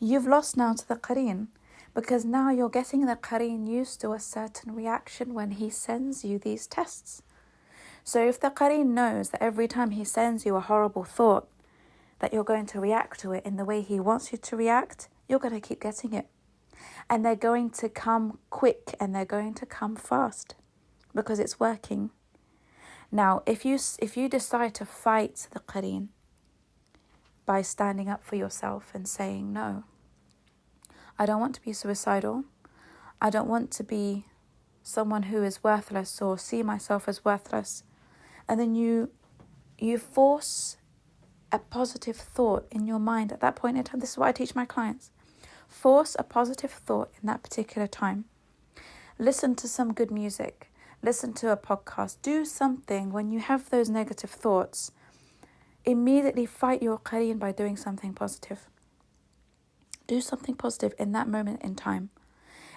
You've lost now to the qareen because now you're getting the qareen used to a certain reaction when he sends you these tests. So if the qareen knows that every time he sends you a horrible thought, that you're going to react to it in the way he wants you to react, you're going to keep getting it. And they're going to come quick and they're going to come fast because it's working. Now, if you decide to fight the qareen by standing up for yourself and saying, no, I don't want to be suicidal. I don't want to be someone who is worthless or see myself as worthless. And then you force a positive thought in your mind at that point in time. This is what I teach my clients. Force a positive thought in that particular time. Listen to some good music. Listen to a podcast. Do something when you have those negative thoughts. Immediately fight your qareen by doing something positive. Do something positive in that moment in time.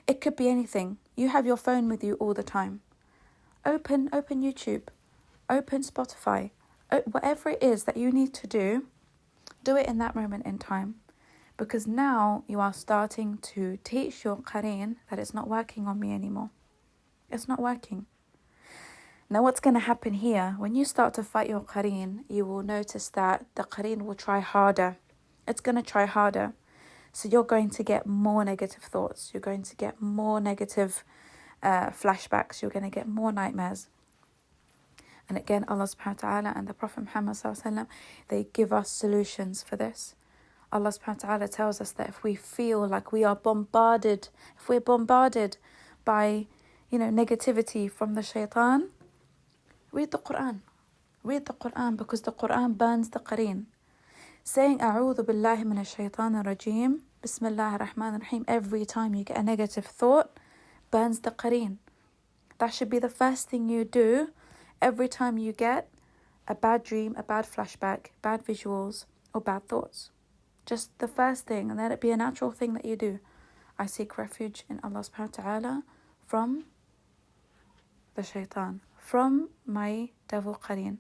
It could be anything. You have your phone with you all the time. Open YouTube. Open Spotify. Whatever it is that you need to do it in that moment in time. Because now you are starting to teach your qareen that it's not working on me anymore. It's not working. Now what's going to happen here, when you start to fight your qareen, you will notice that the qareen will try harder. It's going to try harder. So you're going to get more negative thoughts. You're going to get more negative flashbacks. You're going to get more nightmares. And again, Allah subhanahu wa ta'ala and the Prophet Muhammad sallallahu alaihi wasallam, they give us solutions for this. Allah subhanahu wa ta'ala tells us that if we feel like we are bombarded, if we're bombarded by, negativity from the shaitan, read the Quran. Read the Quran, because the Quran burns the qareen. Saying A'udhu billahi minash shaitanir rajeem, Bismillahir Rahmanir Rahim, every time you get a negative thought, burns the qareen. That should be the first thing you do every time you get a bad dream, a bad flashback, bad visuals, or bad thoughts. Just the first thing, and let it be a natural thing that you do. I seek refuge in Allah subhanahu wa ta'ala from the shaitan, from my devil qareen.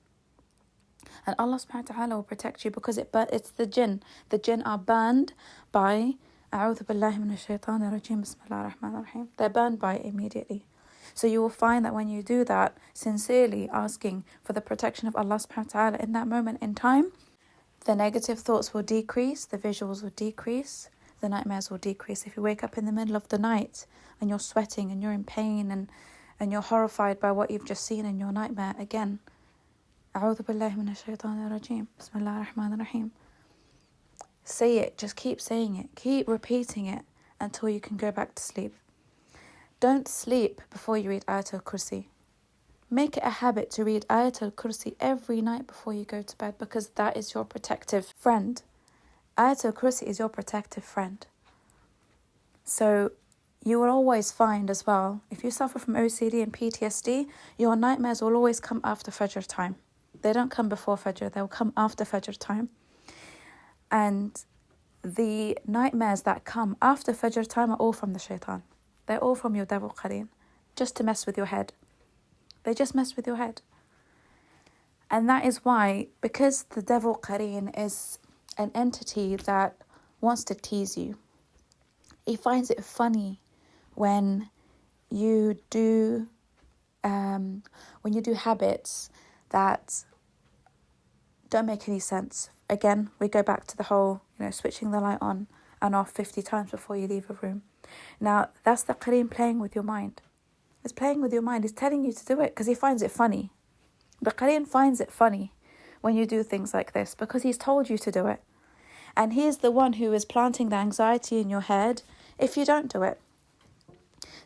And Allah subhanahu wa ta'ala will protect you, because it's the jinn. The jinn are burned by A'udhu billahi minash shaitanir rajeem, Bismillahir Rahmanir Rahim. They're burned by it immediately. So you will find that when you do that, sincerely asking for the protection of Allah subhanahu wa ta'ala in that moment in time, the negative thoughts will decrease, the visuals will decrease, the nightmares will decrease. If you wake up in the middle of the night and you're sweating and you're in pain and you're horrified by what you've just seen in your nightmare, again, A'udhu billahi minash shaitanir rajeem, Bismillahir Rahmanir Rahim. Say it, just keep saying it, keep repeating it until you can go back to sleep. Don't sleep before you read Ayatul Kursi. Make it a habit to read Ayatul Kursi every night before you go to bed, because that is your protective friend. Ayatul Kursi is your protective friend. So you will always find as well, if you suffer from OCD and PTSD, your nightmares will always come after Fajr time. They don't come before Fajr, they'll come after Fajr time. And the nightmares that come after Fajr time are all from the shaitan. They're all from your devil qareen, just to mess with your head. They just mess with your head. And that is why, because the devil qareen is an entity that wants to tease you, he finds it funny when you do habits that don't make any sense. Again, we go back to the whole, switching the light on and off 50 times before you leave a room. Now, that's the qareen playing with your mind. It's playing with your mind. He's telling you to do it because he finds it funny. The qareen finds it funny when you do things like this, because he's told you to do it. And he is the one who is planting the anxiety in your head if you don't do it.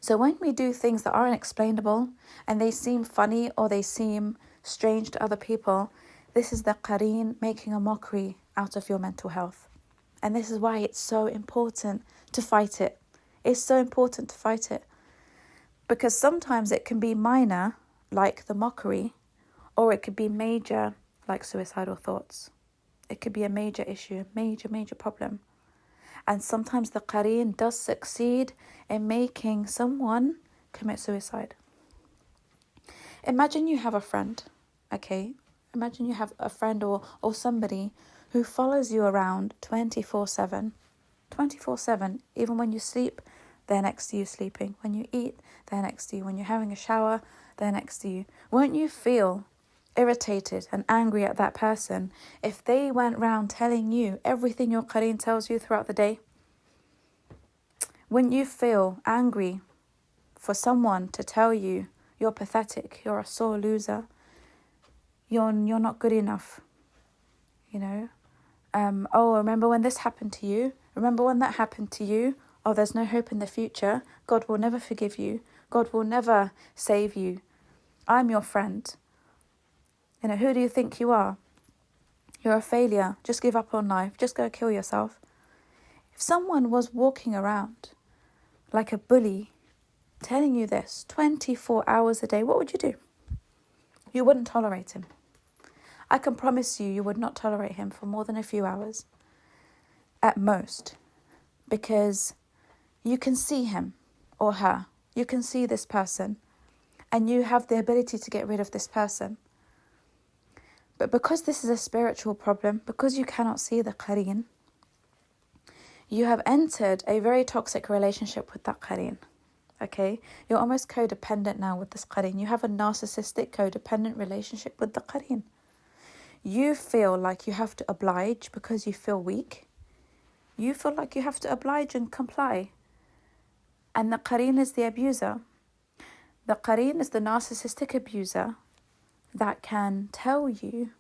So when we do things that are unexplainable and they seem funny or they seem strange to other people, this is the qareen making a mockery out of your mental health. And this is why it's so important to fight it. It's so important to fight it. Because sometimes it can be minor, like the mockery, or it could be major, like suicidal thoughts. It could be a major issue, major problem. And sometimes the qareen does succeed in making someone commit suicide. Imagine you have a friend, okay? Imagine you have a friend or somebody who follows you around 24/7. 24/7, even when you sleep, they're next to you sleeping. When you eat, they're next to you. When you're having a shower, they're next to you. Won't you feel irritated and angry at that person if they went round telling you everything your qareen tells you throughout the day? Wouldn't you feel angry for someone to tell you you're pathetic, you're a sore loser, you're not good enough, oh, remember when this happened to you? Remember when that happened to you? Oh, there's no hope in the future. God will never forgive you. God will never save you. I'm your friend. Who do you think you are? You're a failure. Just give up on life. Just go kill yourself. If someone was walking around like a bully, telling you this 24 hours a day, what would you do? You wouldn't tolerate him. I can promise you would not tolerate him for more than a few hours, at most, because you can see him or her. You can see this person, and you have the ability to get rid of this person. But because this is a spiritual problem, because you cannot see the qareen, you have entered a very toxic relationship with that qareen. Okay? You're almost codependent now with this qareen. You have a narcissistic, codependent relationship with the qareen. You feel like you have to oblige because you feel weak. You feel like you have to oblige and comply. And the qareen is the abuser. The qareen is the narcissistic abuser that can tell you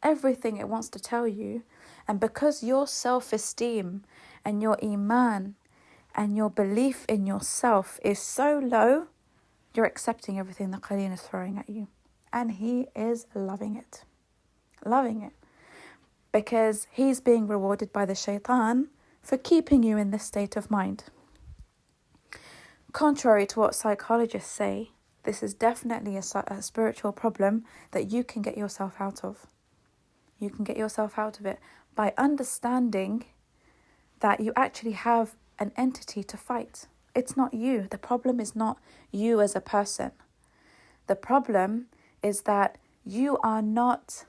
everything it wants to tell you. And because your self-esteem and your iman and your belief in yourself is so low, you're accepting everything the qareen is throwing at you. And he is loving it. Loving it. Because he's being rewarded by the shaitan for keeping you in this state of mind. Contrary to what psychologists say, this is definitely a spiritual problem that you can get yourself out of. You can get yourself out of it by understanding that you actually have an entity to fight. It's not you. The problem is not you as a person. The problem is that you are not,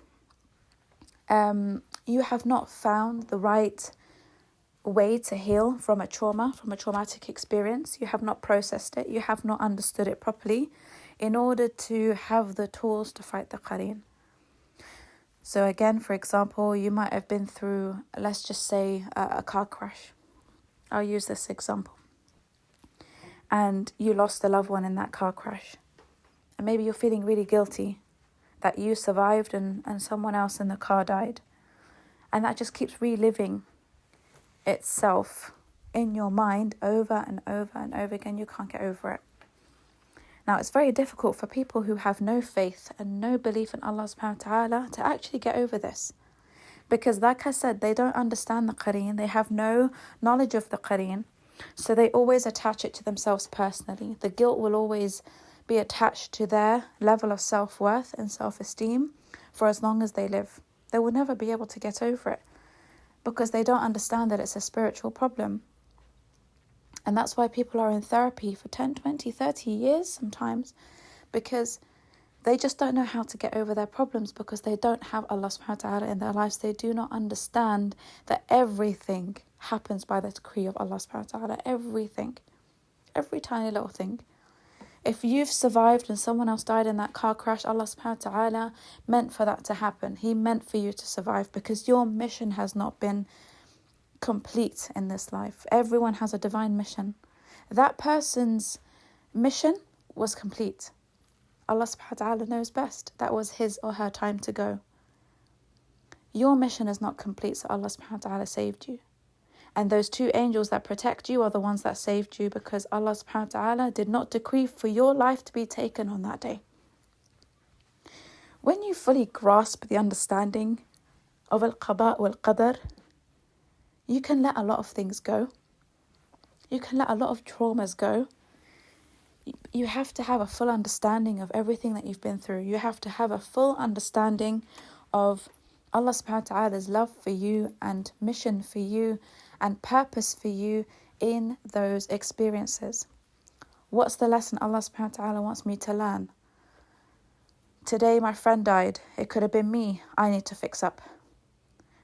you have not found the right way to heal from a trauma, from a traumatic experience. You have not processed it. You have not understood it properly in order to have the tools to fight the qareen. So again, for example, you might have been through, let's just say, a car crash. I'll use this example. And you lost a loved one in that car crash. And maybe you're feeling really guilty that you survived and someone else in the car died. And that just keeps reliving itself in your mind over and over and over again. You can't get over it. Now, it's very difficult for people who have no faith and no belief in Allah subhanahu wa ta'ala to actually get over this. Because like I said, they don't understand the qareen. They have no knowledge of the qareen. So they always attach it to themselves personally. The guilt will always be attached to their level of self-worth and self-esteem for as long as they live. They will never be able to get over it because they don't understand that it's a spiritual problem. And that's why people are in therapy for 10, 20, 30 years sometimes, because they just don't know how to get over their problems because they don't have Allah subhanahu wa ta'ala in their lives. They do not understand that everything happens by the decree of Allah subhanahu wa ta'ala. Everything. Every tiny little thing. If you've survived and someone else died in that car crash, Allah subhanahu wa ta'ala meant for that to happen. He meant for you to survive because your mission has not been complete in this life. Everyone has a divine mission. That person's mission was complete. Allah subhanahu wa ta'ala knows best. That was his or her time to go. Your mission is not complete, so Allah subhanahu wa ta'ala saved you. And those two angels that protect you are the ones that saved you because Allah subhanahu wa ta'ala did not decree for your life to be taken on that day. When you fully grasp the understanding of al-qada wal-qadar, you can let a lot of things go. You can let a lot of traumas go. You have to have a full understanding of everything that you've been through. You have to have a full understanding of Allah subhanahu wa ta'ala's love for you and mission for you and purpose for you in those experiences. What's the lesson Allah subhanahu wa ta'ala wants me to learn? Today my friend died. It could have been me. I need to fix up.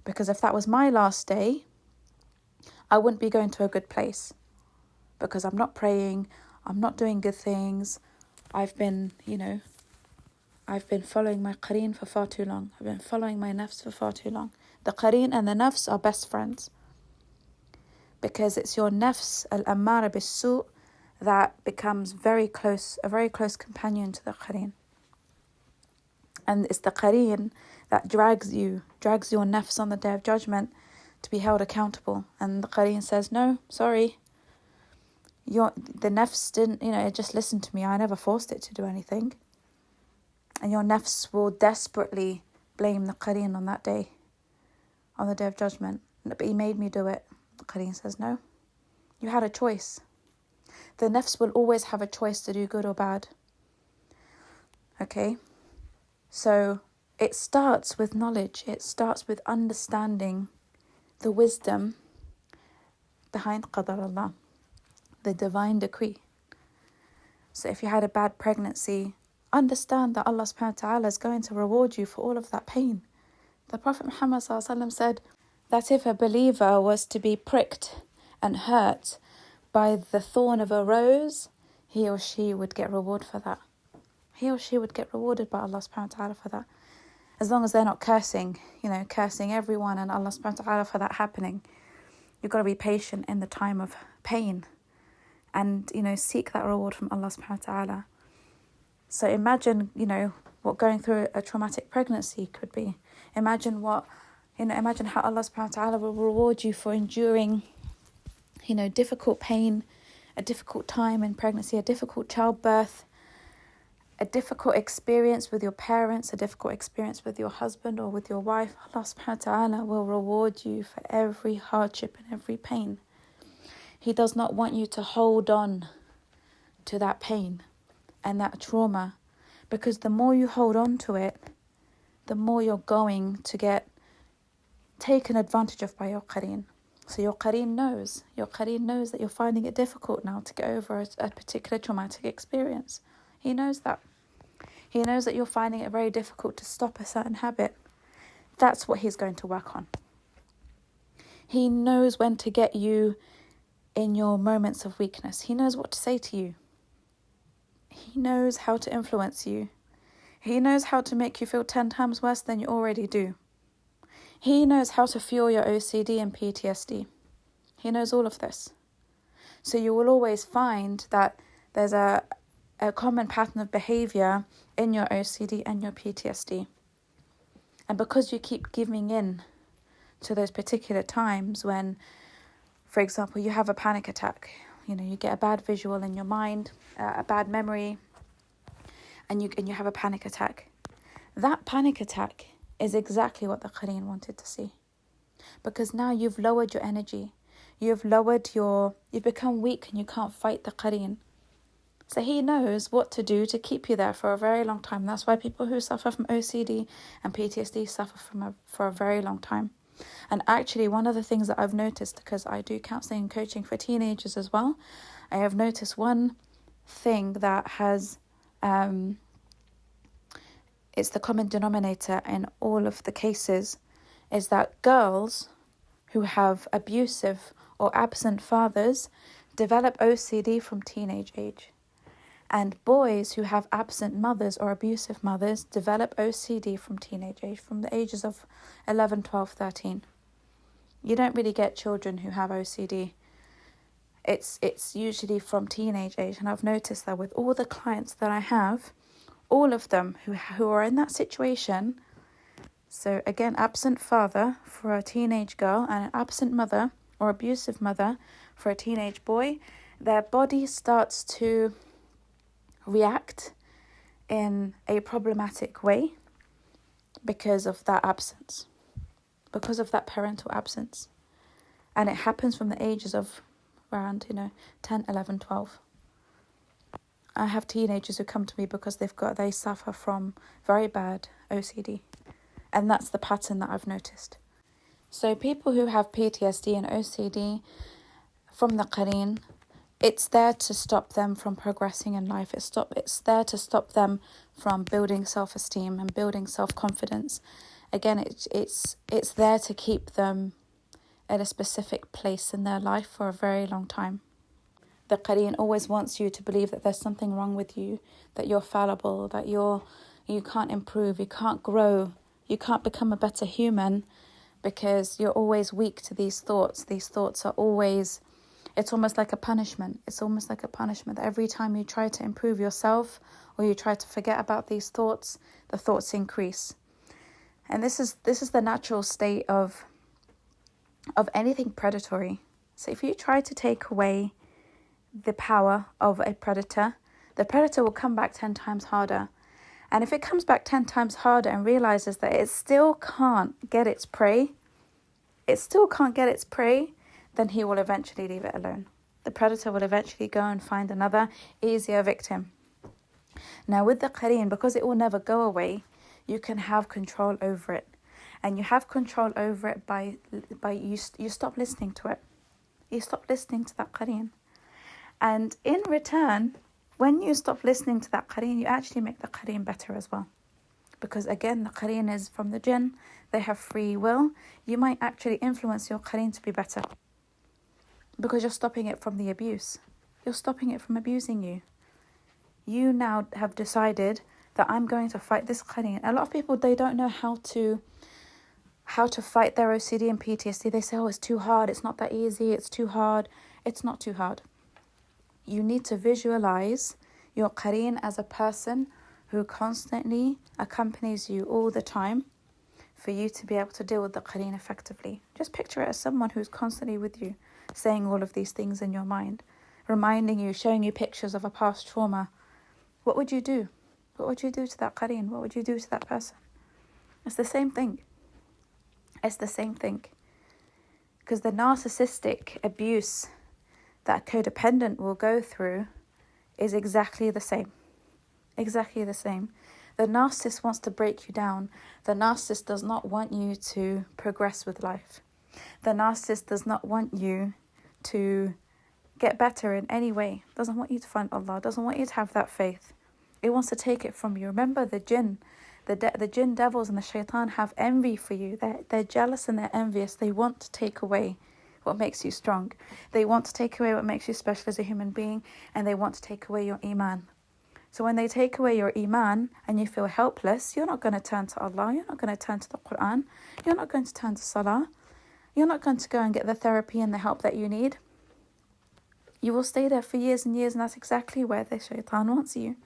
Because if that was my last day, I wouldn't be going to a good place. Because I'm not praying, I'm not doing good things. I've been following my qareen for far too long. I've been following my nafs for far too long. The qareen and the nafs are best friends. Because it's your nafs, al-ammara bis-su', that becomes a very close companion to the qareen. And it's the qareen that drags your nafs on the Day of Judgment to be held accountable. And the qareen says, no, sorry. The nafs didn't, it just listened to me. I never forced it to do anything. And your nafs will desperately blame the qareen on that day, on the Day of Judgment. But he made me do it. The qareen says, no, you had a choice. The nafs will always have a choice to do good or bad. Okay? So it starts with knowledge. It starts with understanding the wisdom behind qadar Allah, the divine decree. So if you had a bad pregnancy, understand that Allah subhanahu wa ta'ala is going to reward you for all of that pain. The Prophet Muhammad ﷺ said that if a believer was to be pricked and hurt by the thorn of a rose, he or she would get reward for that. He or she would get rewarded by Allah subhanahu wa ta'ala for that. As long as they're not cursing everyone and Allah subhanahu wa ta'ala for that happening. You've got to be patient in the time of pain and, seek that reward from Allah subhanahu wa ta'ala. So imagine, what going through a traumatic pregnancy could be. Imagine how Allah subhanahu wa ta'ala will reward you for enduring, difficult pain, a difficult time in pregnancy, a difficult childbirth, a difficult experience with your parents, a difficult experience with your husband or with your wife. Allah subhanahu wa ta'ala will reward you for every hardship and every pain. He does not want you to hold on to that pain and that trauma, because the more you hold on to it, the more you're going to get taken advantage of by your qareen. So your qareen knows that you're finding it difficult now to get over a particular traumatic experience. He knows that. He knows that you're finding it very difficult to stop a certain habit. That's what he's going to work on. He knows when to get you in your moments of weakness. He knows what to say to you. He knows how to influence you. He knows how to make you feel 10 times worse than you already do. He knows how to fuel your OCD and PTSD. He knows all of this. So you will always find that there's a common pattern of behavior in your OCD and your PTSD. And because you keep giving in to those particular times when, for example, you have a panic attack, you get a bad visual in your mind, a bad memory, and you have a panic attack. That panic attack is exactly what the qareen wanted to see. Because now you've lowered your energy. You've become weak and you can't fight the qareen. So he knows what to do to keep you there for a very long time. That's why people who suffer from OCD and PTSD suffer for a very long time. And actually, one of the things that I've noticed, because I do counselling and coaching for teenagers as well, I have noticed one thing that has, it's the common denominator in all of the cases, is that girls who have abusive or absent fathers develop OCD from teenage age. And boys who have absent mothers or abusive mothers develop OCD from teenage age, from the ages of 11, 12, 13. You don't really get children who have OCD. It's usually from teenage age. And I've noticed that with all the clients that I have, all of them who are in that situation, so again, absent father for a teenage girl and an absent mother or abusive mother for a teenage boy, their body starts to react in a problematic way because of that absence, because of that parental absence. And it happens from the ages of around 10, 11, 12. I have teenagers who come to me because they suffer from very bad OCD, and that's the pattern that I've noticed. So people who have PTSD and OCD from the qareen, it's there to stop them from progressing in life. It's there to stop them from building self-esteem and building self-confidence. Again, it's there to keep them at a specific place in their life for a very long time. The qareen always wants you to believe that there's something wrong with you, that you're fallible, that you can't improve, you can't grow, you can't become a better human, because you're always weak to these thoughts. These thoughts are always... It's almost like a punishment. It's almost like a punishment. Every time you try to improve yourself or you try to forget about these thoughts, the thoughts increase. And this is the natural state of anything predatory. So if you try to take away the power of a predator, the predator will come back 10 times harder. And if it comes back 10 times harder and realizes that it still can't get its prey, then he will eventually leave it alone. The predator will eventually go and find another easier victim. Now with the qareen, because it will never go away, you can have control over it. And you have control over it by you stop listening to it. You stop listening to that qareen. And in return, When you stop listening to that qareen, you actually make the qareen better as well. Because again, the qareen is from the jinn. They have free will. You might actually influence your qareen to be better. Because you're stopping it from the abuse. You're stopping it from abusing you. You now have decided that I'm going to fight this qareen. A lot of people, they don't know how to fight their OCD and PTSD. They say, oh, it's too hard. It's not that easy. It's too hard. It's not too hard. You need to visualize your qareen as a person who constantly accompanies you all the time for you to be able to deal with the qareen effectively. Just picture it as someone who's constantly with you, saying all of these things in your mind, reminding you, showing you pictures of a past trauma. What would you do? What would you do to that qareen? What would you do to that person? It's the same thing. It's the same thing. Because the narcissistic abuse that a codependent will go through is exactly the same. Exactly the same. The narcissist wants to break you down. The narcissist does not want you to progress with life. The narcissist does not want you to get better in any way. Doesn't want you to find Allah. Doesn't want you to have that faith. It wants to take it from you. Remember the jinn. The jinn devils and the shaitan have envy for you. They're jealous and they're envious. They want to take away what makes you strong. They want to take away what makes you special as a human being, and they want to take away your iman. So when they take away your iman and you feel helpless, you're not going to turn to Allah. You're not going to turn to the Quran. You're not going to turn to Salah. You're not going to go and get the therapy and the help that you need. You will stay there for years and years, and that's exactly where the shaitan wants you.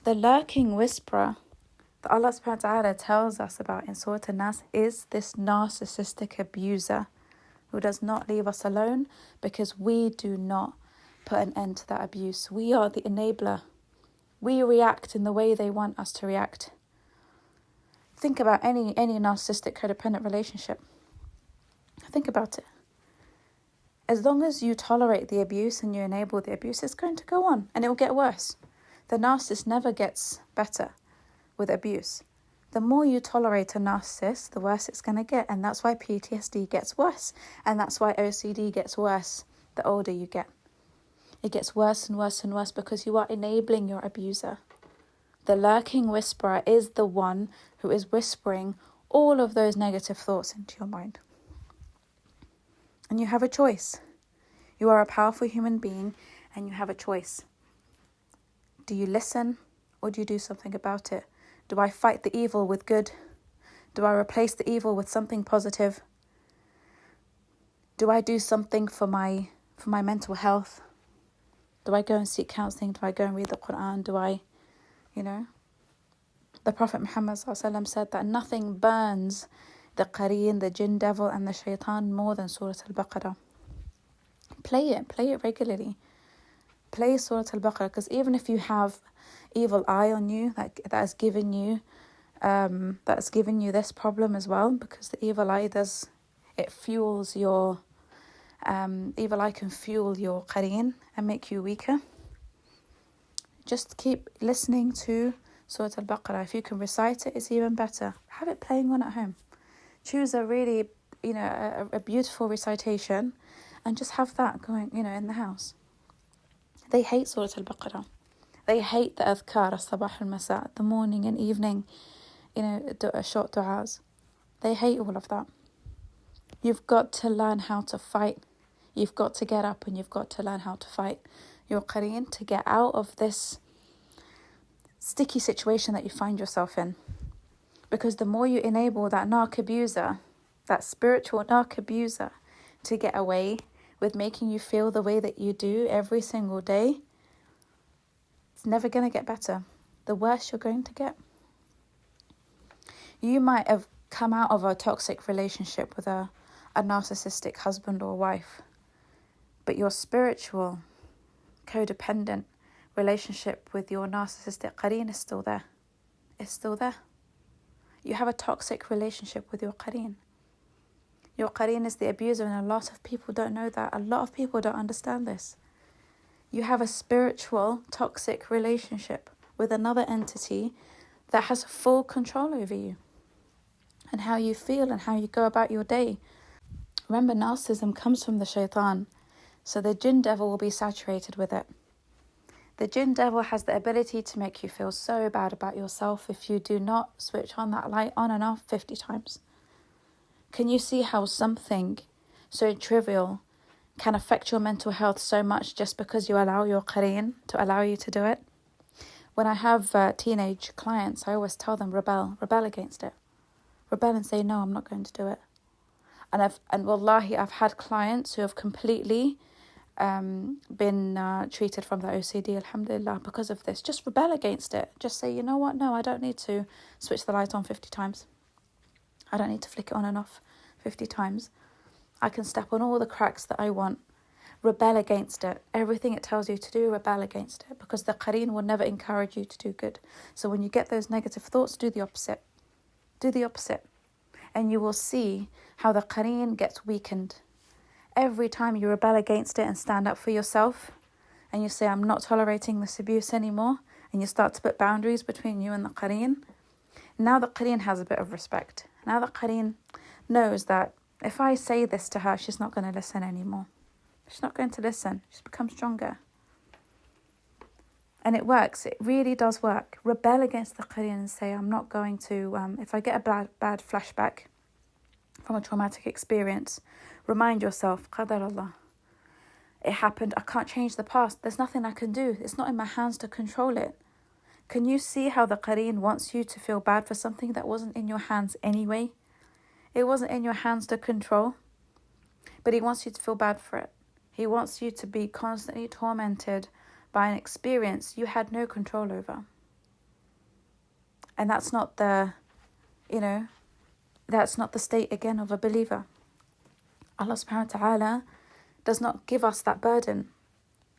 The lurking whisperer that Allah subhanahu wa ta'ala tells us about in Surah An-Nas is this narcissistic abuser who does not leave us alone because we do not put an end to that abuse. We are the enabler. We react in the way they want us to react. Think about any narcissistic codependent relationship. Think about it. As long as you tolerate the abuse and you enable the abuse, it's going to go on and it will get worse. The narcissist never gets better with abuse. The more you tolerate a narcissist, the worse it's going to get. And that's why PTSD gets worse. And that's why OCD gets worse the older you get. It gets worse and worse and worse because you are enabling your abuser. The lurking whisperer is the one who is whispering all of those negative thoughts into your mind. And you have a choice. You are a powerful human being and you have a choice. Do you listen or do you do something about it? Do I fight the evil with good? Do I replace the evil with something positive? Do I do something for my mental health? Do I go and seek counselling? Do I go and read the Quran? Do I, The Prophet Muhammad ﷺ said that nothing burns the qareen, the jinn devil and the shaitan more than Surah Al-Baqarah. Play it regularly. Play Surah Al-Baqarah, because even if you have evil eye on you that has given you this problem as well, because the evil eye fuels your evil eye can fuel your qareen and make you weaker. Just keep listening to Surah Al-Baqarah. If you can recite it, it's even better. Have it playing on at home. Choose a really, a beautiful recitation and just have that going, in the house. They hate Surah Al-Baqarah. They hate the adhkar, al-sabah al-masa, the morning and evening, short du'as. They hate all of that. You've got to learn how to fight. You've got to get up and you've got to learn how to fight your qareen to get out of this sticky situation that you find yourself in. Because the more you enable that narc abuser, that spiritual narc abuser, to get away with making you feel the way that you do every single day, it's never going to get better. The worse you're going to get. You might have come out of a toxic relationship with a narcissistic husband or wife, but your spiritual, codependent relationship with your narcissistic qareen is still there. It's still there. You have a toxic relationship with your qareen. Your qareen is the abuser, and a lot of people don't know that. A lot of people don't understand this. You have a spiritual, toxic relationship with another entity that has full control over you and how you feel and how you go about your day. Remember, narcissism comes from the shaitan, so the jinn devil will be saturated with it. The jinn devil has the ability to make you feel so bad about yourself if you do not switch on that light on and off 50 times. Can you see how something so trivial can affect your mental health so much just because you allow your qareen to allow you to do it? When I have teenage clients, I always tell them, rebel against it. Rebel and say, no, I'm not going to do it. And wallahi, I've had clients who have completely been treated from the OCD, alhamdulillah, because of this. Just rebel against it. Just say, you know what, no, I don't need to switch the light on 50 times. I don't need to flick it on and off 50 times. I can step on all the cracks that I want. Rebel against it. Everything it tells you to do, rebel against it, because the qareen will never encourage you to do good. So when you get those negative thoughts, do the opposite. Do the opposite. And you will see how the qareen gets weakened. Every time you rebel against it and stand up for yourself, and you say, I'm not tolerating this abuse anymore, and you start to put boundaries between you and the qareen, now the qareen has a bit of respect. Now the qareen knows that if I say this to her, she's not going to listen anymore. She's not going to listen. She's become stronger. And it works. It really does work. Rebel against the qareen and say, I'm not going to, if I get a bad flashback from a traumatic experience, remind yourself, qadar Allah. It happened. I can't change the past. There's nothing I can do. It's not in my hands to control it. Can you see how the qareen wants you to feel bad for something that wasn't in your hands anyway? It wasn't in your hands to control, but he wants you to feel bad for it. He wants you to be constantly tormented by an experience you had no control over. And that's not the state again of a believer. Allah subhanahu wa ta'ala does not give us that burden.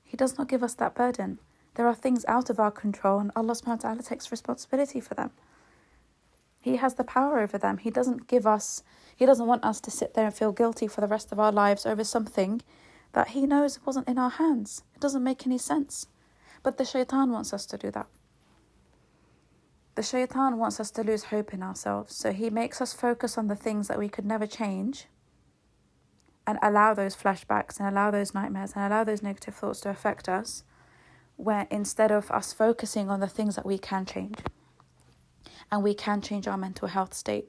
He does not give us that burden. There are things out of our control and Allah subhanahu wa ta'ala takes responsibility for them. He has the power over them. He doesn't want us to sit there and feel guilty for the rest of our lives over something that he knows wasn't in our hands. It doesn't make any sense. But the shaitan wants us to do that. The shaitan wants us to lose hope in ourselves. So he makes us focus on the things that we could never change and allow those flashbacks and allow those nightmares and allow those negative thoughts to affect us, where instead of us focusing on the things that we can change. And we can change our mental health state.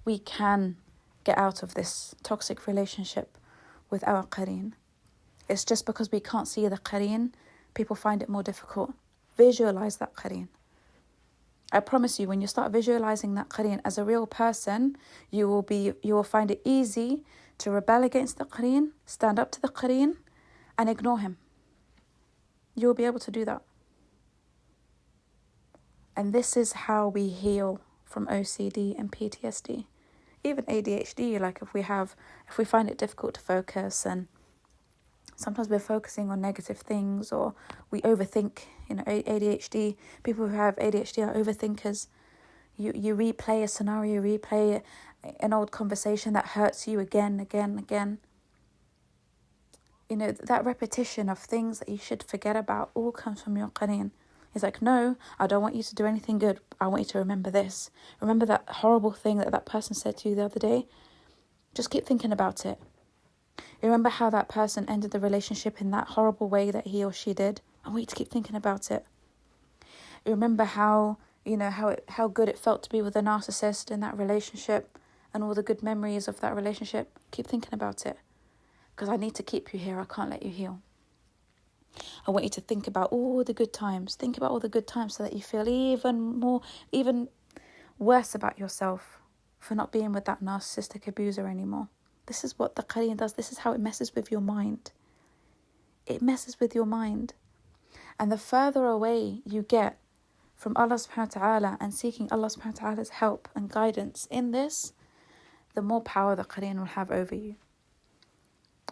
We can get out of this toxic relationship with our qareen. It's just because we can't see the qareen, people find it more difficult. Visualize that qareen. I promise you, when you start visualizing that qareen as a real person, you will find it easy to rebel against the qareen, stand up to the qareen, and ignore him. You will be able to do that. And this is how we heal from OCD and PTSD. Even ADHD, if we find it difficult to focus and sometimes we're focusing on negative things or we overthink, ADHD, people who have ADHD are overthinkers. You replay a scenario, replay an old conversation that hurts you again. That repetition of things that you should forget about all comes from your qareen. He's like, no, I don't want you to do anything good. I want you to remember this. Remember that horrible thing that person said to you the other day? Just keep thinking about it. You remember how that person ended the relationship in that horrible way that he or she did? I want you to keep thinking about it. You remember how good it felt to be with a narcissist in that relationship and all the good memories of that relationship? Keep thinking about it. Because I need to keep you here. I can't let you heal. I want you to think about all the good times. Think about all the good times so that you feel even worse about yourself for not being with that narcissistic abuser anymore. This is what the qareen does. This is how it messes with your mind. It messes with your mind. And the further away you get from Allah subhanahu wa ta'ala and seeking Allah subhanahu wa ta'ala's help and guidance in this, the more power the qareen will have over you.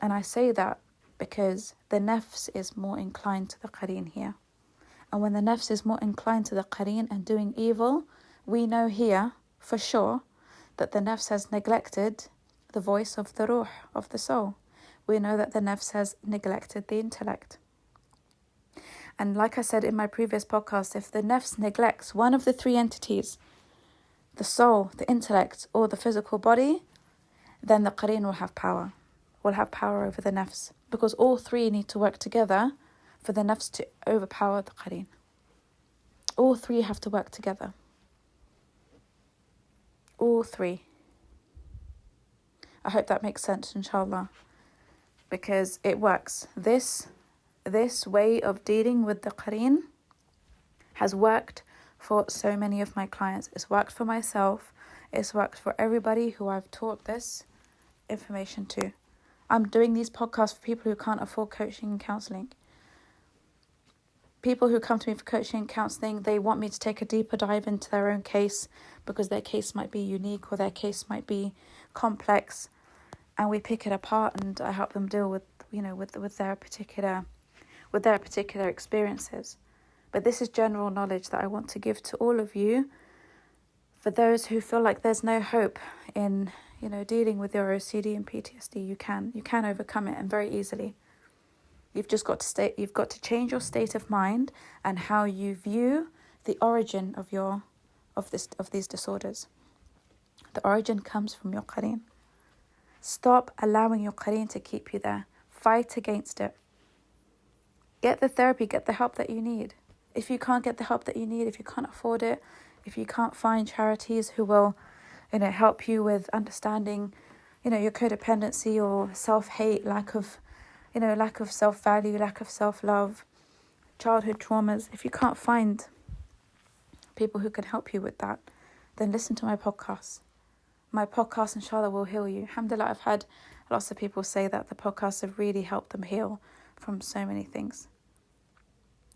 And I say that because the nafs is more inclined to the qareen here. And when the nafs is more inclined to the qareen and doing evil, we know here for sure that the nafs has neglected the voice of the ruh, of the soul. We know that the nafs has neglected the intellect. And like I said in my previous podcast, if the nafs neglects one of the three entities, the soul, the intellect, or the physical body, then the qareen will have power over the nafs. Because all three need to work together for the nafs to overpower the qareen. All three have to work together. All three. I hope that makes sense, inshallah, because it works. This way of dealing with the qareen has worked for so many of my clients. It's worked for myself. It's worked for everybody who I've taught this information to. I'm doing these podcasts for people who can't afford coaching and counselling. People who come to me for coaching and counselling, they want me to take a deeper dive into their own case because their case might be unique or their case might be complex, and we pick it apart and I help them deal with their particular experiences. But this is general knowledge that I want to give to all of you, for those who feel like there's no hope in dealing with your OCD and PTSD. You can overcome it, and very easily. You've got to change your state of mind and how you view the origin of these disorders. The origin comes from your qareen. Stop allowing your qareen to keep you there. Fight against it. Get the therapy, get the help that you need. If you can't get the help that you need, if you can't afford it, if you can't find charities who will, help you with understanding, your codependency or self-hate, lack of self-value, lack of self-love, childhood traumas, if you can't find people who can help you with that, then listen to my podcast. My podcast, inshallah, will heal you. Alhamdulillah, I've had lots of people say that the podcasts have really helped them heal from so many things.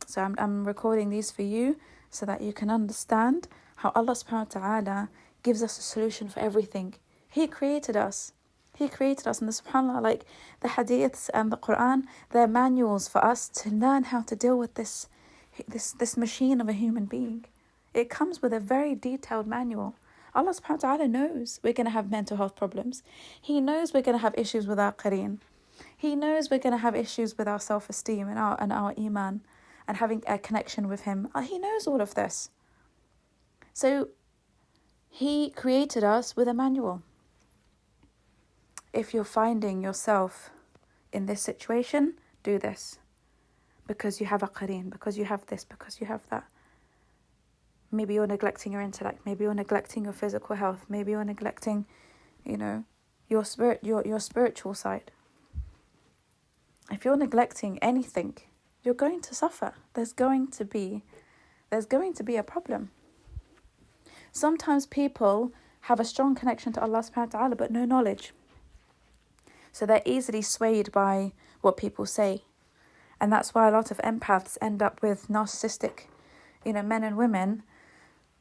So I'm recording these for you so that you can understand how Allah subhanahu wa ta'ala gives us a solution for everything. He created us. And the subhanAllah, like the hadiths and the Quran, they're manuals for us to learn how to deal with this machine of a human being. It comes with a very detailed manual. Allah subhanahu wa ta'ala knows we're going to have mental health problems. He knows we're going to have issues with our qareen. He knows we're going to have issues with our self-esteem and our iman and having a connection with Him. He knows all of this. So He created us with a manual. If you're finding yourself in this situation, do this. Because you have a qareen, because you have this, because you have that. Maybe you're neglecting your intellect. Maybe you're neglecting your physical health. Maybe you're neglecting, your spiritual side. If you're neglecting anything, you're going to suffer. There's going to be a problem. Sometimes people have a strong connection to Allah subhanahu wa ta'ala but no knowledge. So they're easily swayed by what people say. And that's why a lot of empaths end up with narcissistic, men and women,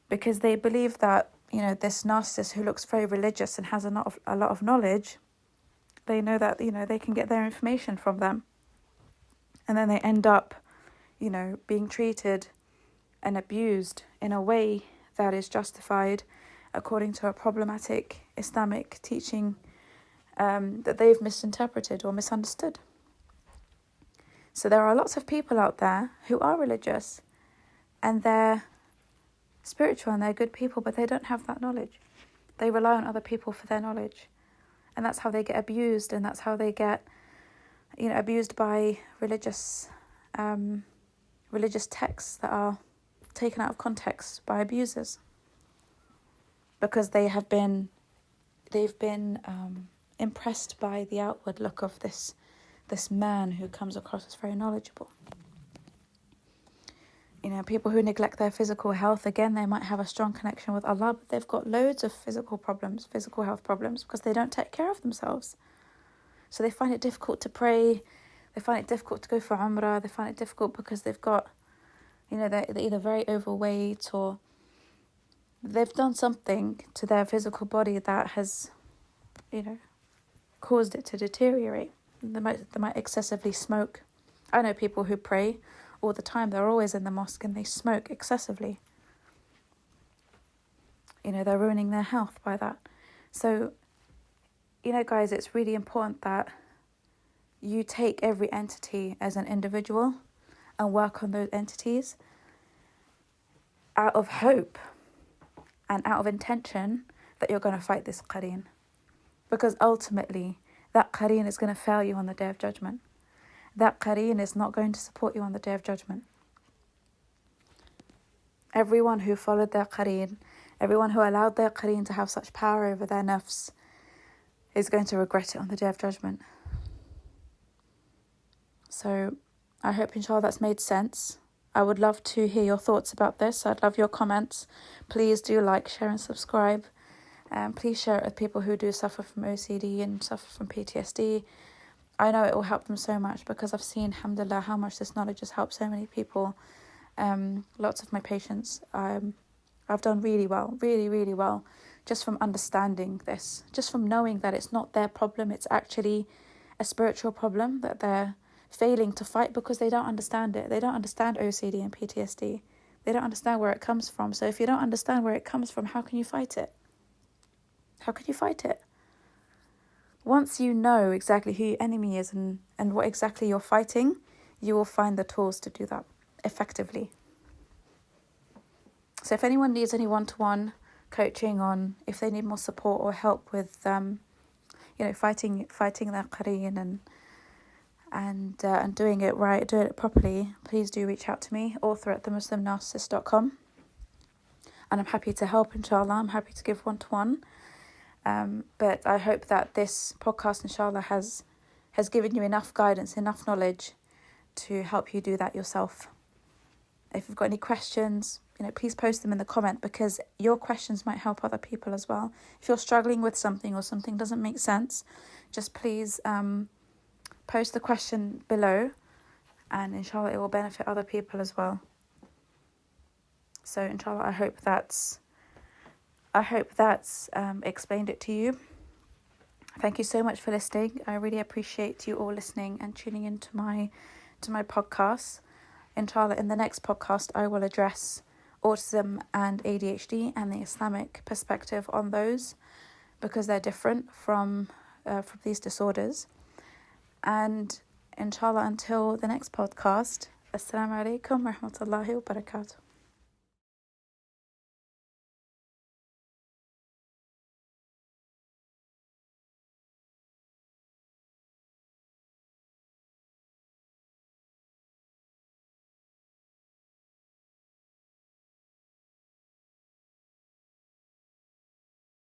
because they believe that, this narcissist who looks very religious and has a lot of knowledge, they know that, they can get their information from them. And then they end up, being treated and abused in a way that is justified according to a problematic Islamic teaching that they've misinterpreted or misunderstood. So there are lots of people out there who are religious and they're spiritual and they're good people, but they don't have that knowledge. They rely on other people for their knowledge. And that's how they get abused, and that's how they get, abused by religious texts that are taken out of context by abusers. Because they've been impressed by the outward look of this man who comes across as very knowledgeable. People who neglect their physical health, again, they might have a strong connection with Allah, but they've got loads of physical health problems, because they don't take care of themselves. So they find it difficult to pray, they find it difficult to go for Umrah, they find it difficult because they've got, they're either very overweight or they've done something to their physical body that has, caused it to deteriorate. They might excessively smoke. I know people who pray all the time. They're always in the mosque and they smoke excessively. They're ruining their health by that. So, guys, it's really important that you take every entity as an individual and work on those entities out of hope and out of intention that you're going to fight this qareen. Because ultimately, that qareen is going to fail you on the Day of Judgment. that qareen is not going to support you on the Day of Judgment. Everyone who followed their qareen, everyone who allowed their qareen to have such power over their nafs, is going to regret it on the Day of Judgment. So I hope, inshallah, that's made sense. I would love to hear your thoughts about this. I'd love your comments. Please do like, share and subscribe. Please share it with people who do suffer from OCD and suffer from PTSD. I know it will help them so much because I've seen, alhamdulillah, how much this knowledge has helped so many people. Lots of my patients, I've done really well, really, really well, just from understanding this, just from knowing that it's not their problem, it's actually a spiritual problem that they're failing to fight because they don't understand it. They don't understand OCD and PTSD. They don't understand where it comes from. So if you don't understand where it comes from, how can you fight it? How can you fight it? Once you know exactly who your enemy is and what exactly you're fighting, you will find the tools to do that effectively. So if anyone needs any one-to-one coaching on, if they need more support or help with, fighting their qareen and doing it right, doing it properly, please do reach out to me, author@themuslimnarcissist.com. And I'm happy to help, inshallah. I'm happy to give one-to-one. But I hope that this podcast, inshallah, has given you enough guidance, enough knowledge to help you do that yourself. If you've got any questions, please post them in the comment, because your questions might help other people as well. If you're struggling with something or something doesn't make sense, just please post the question below, and inshallah it will benefit other people as well. So inshallah, I hope that's explained it to you. Thank you so much for listening. I really appreciate you all listening and tuning into my podcast. Inshallah, in the next podcast, I will address autism and ADHD and the Islamic perspective on those, because they're different from these disorders. And inshallah, until the next podcast, Assalamu alaikum wa rahmatullahi wa barakatuh.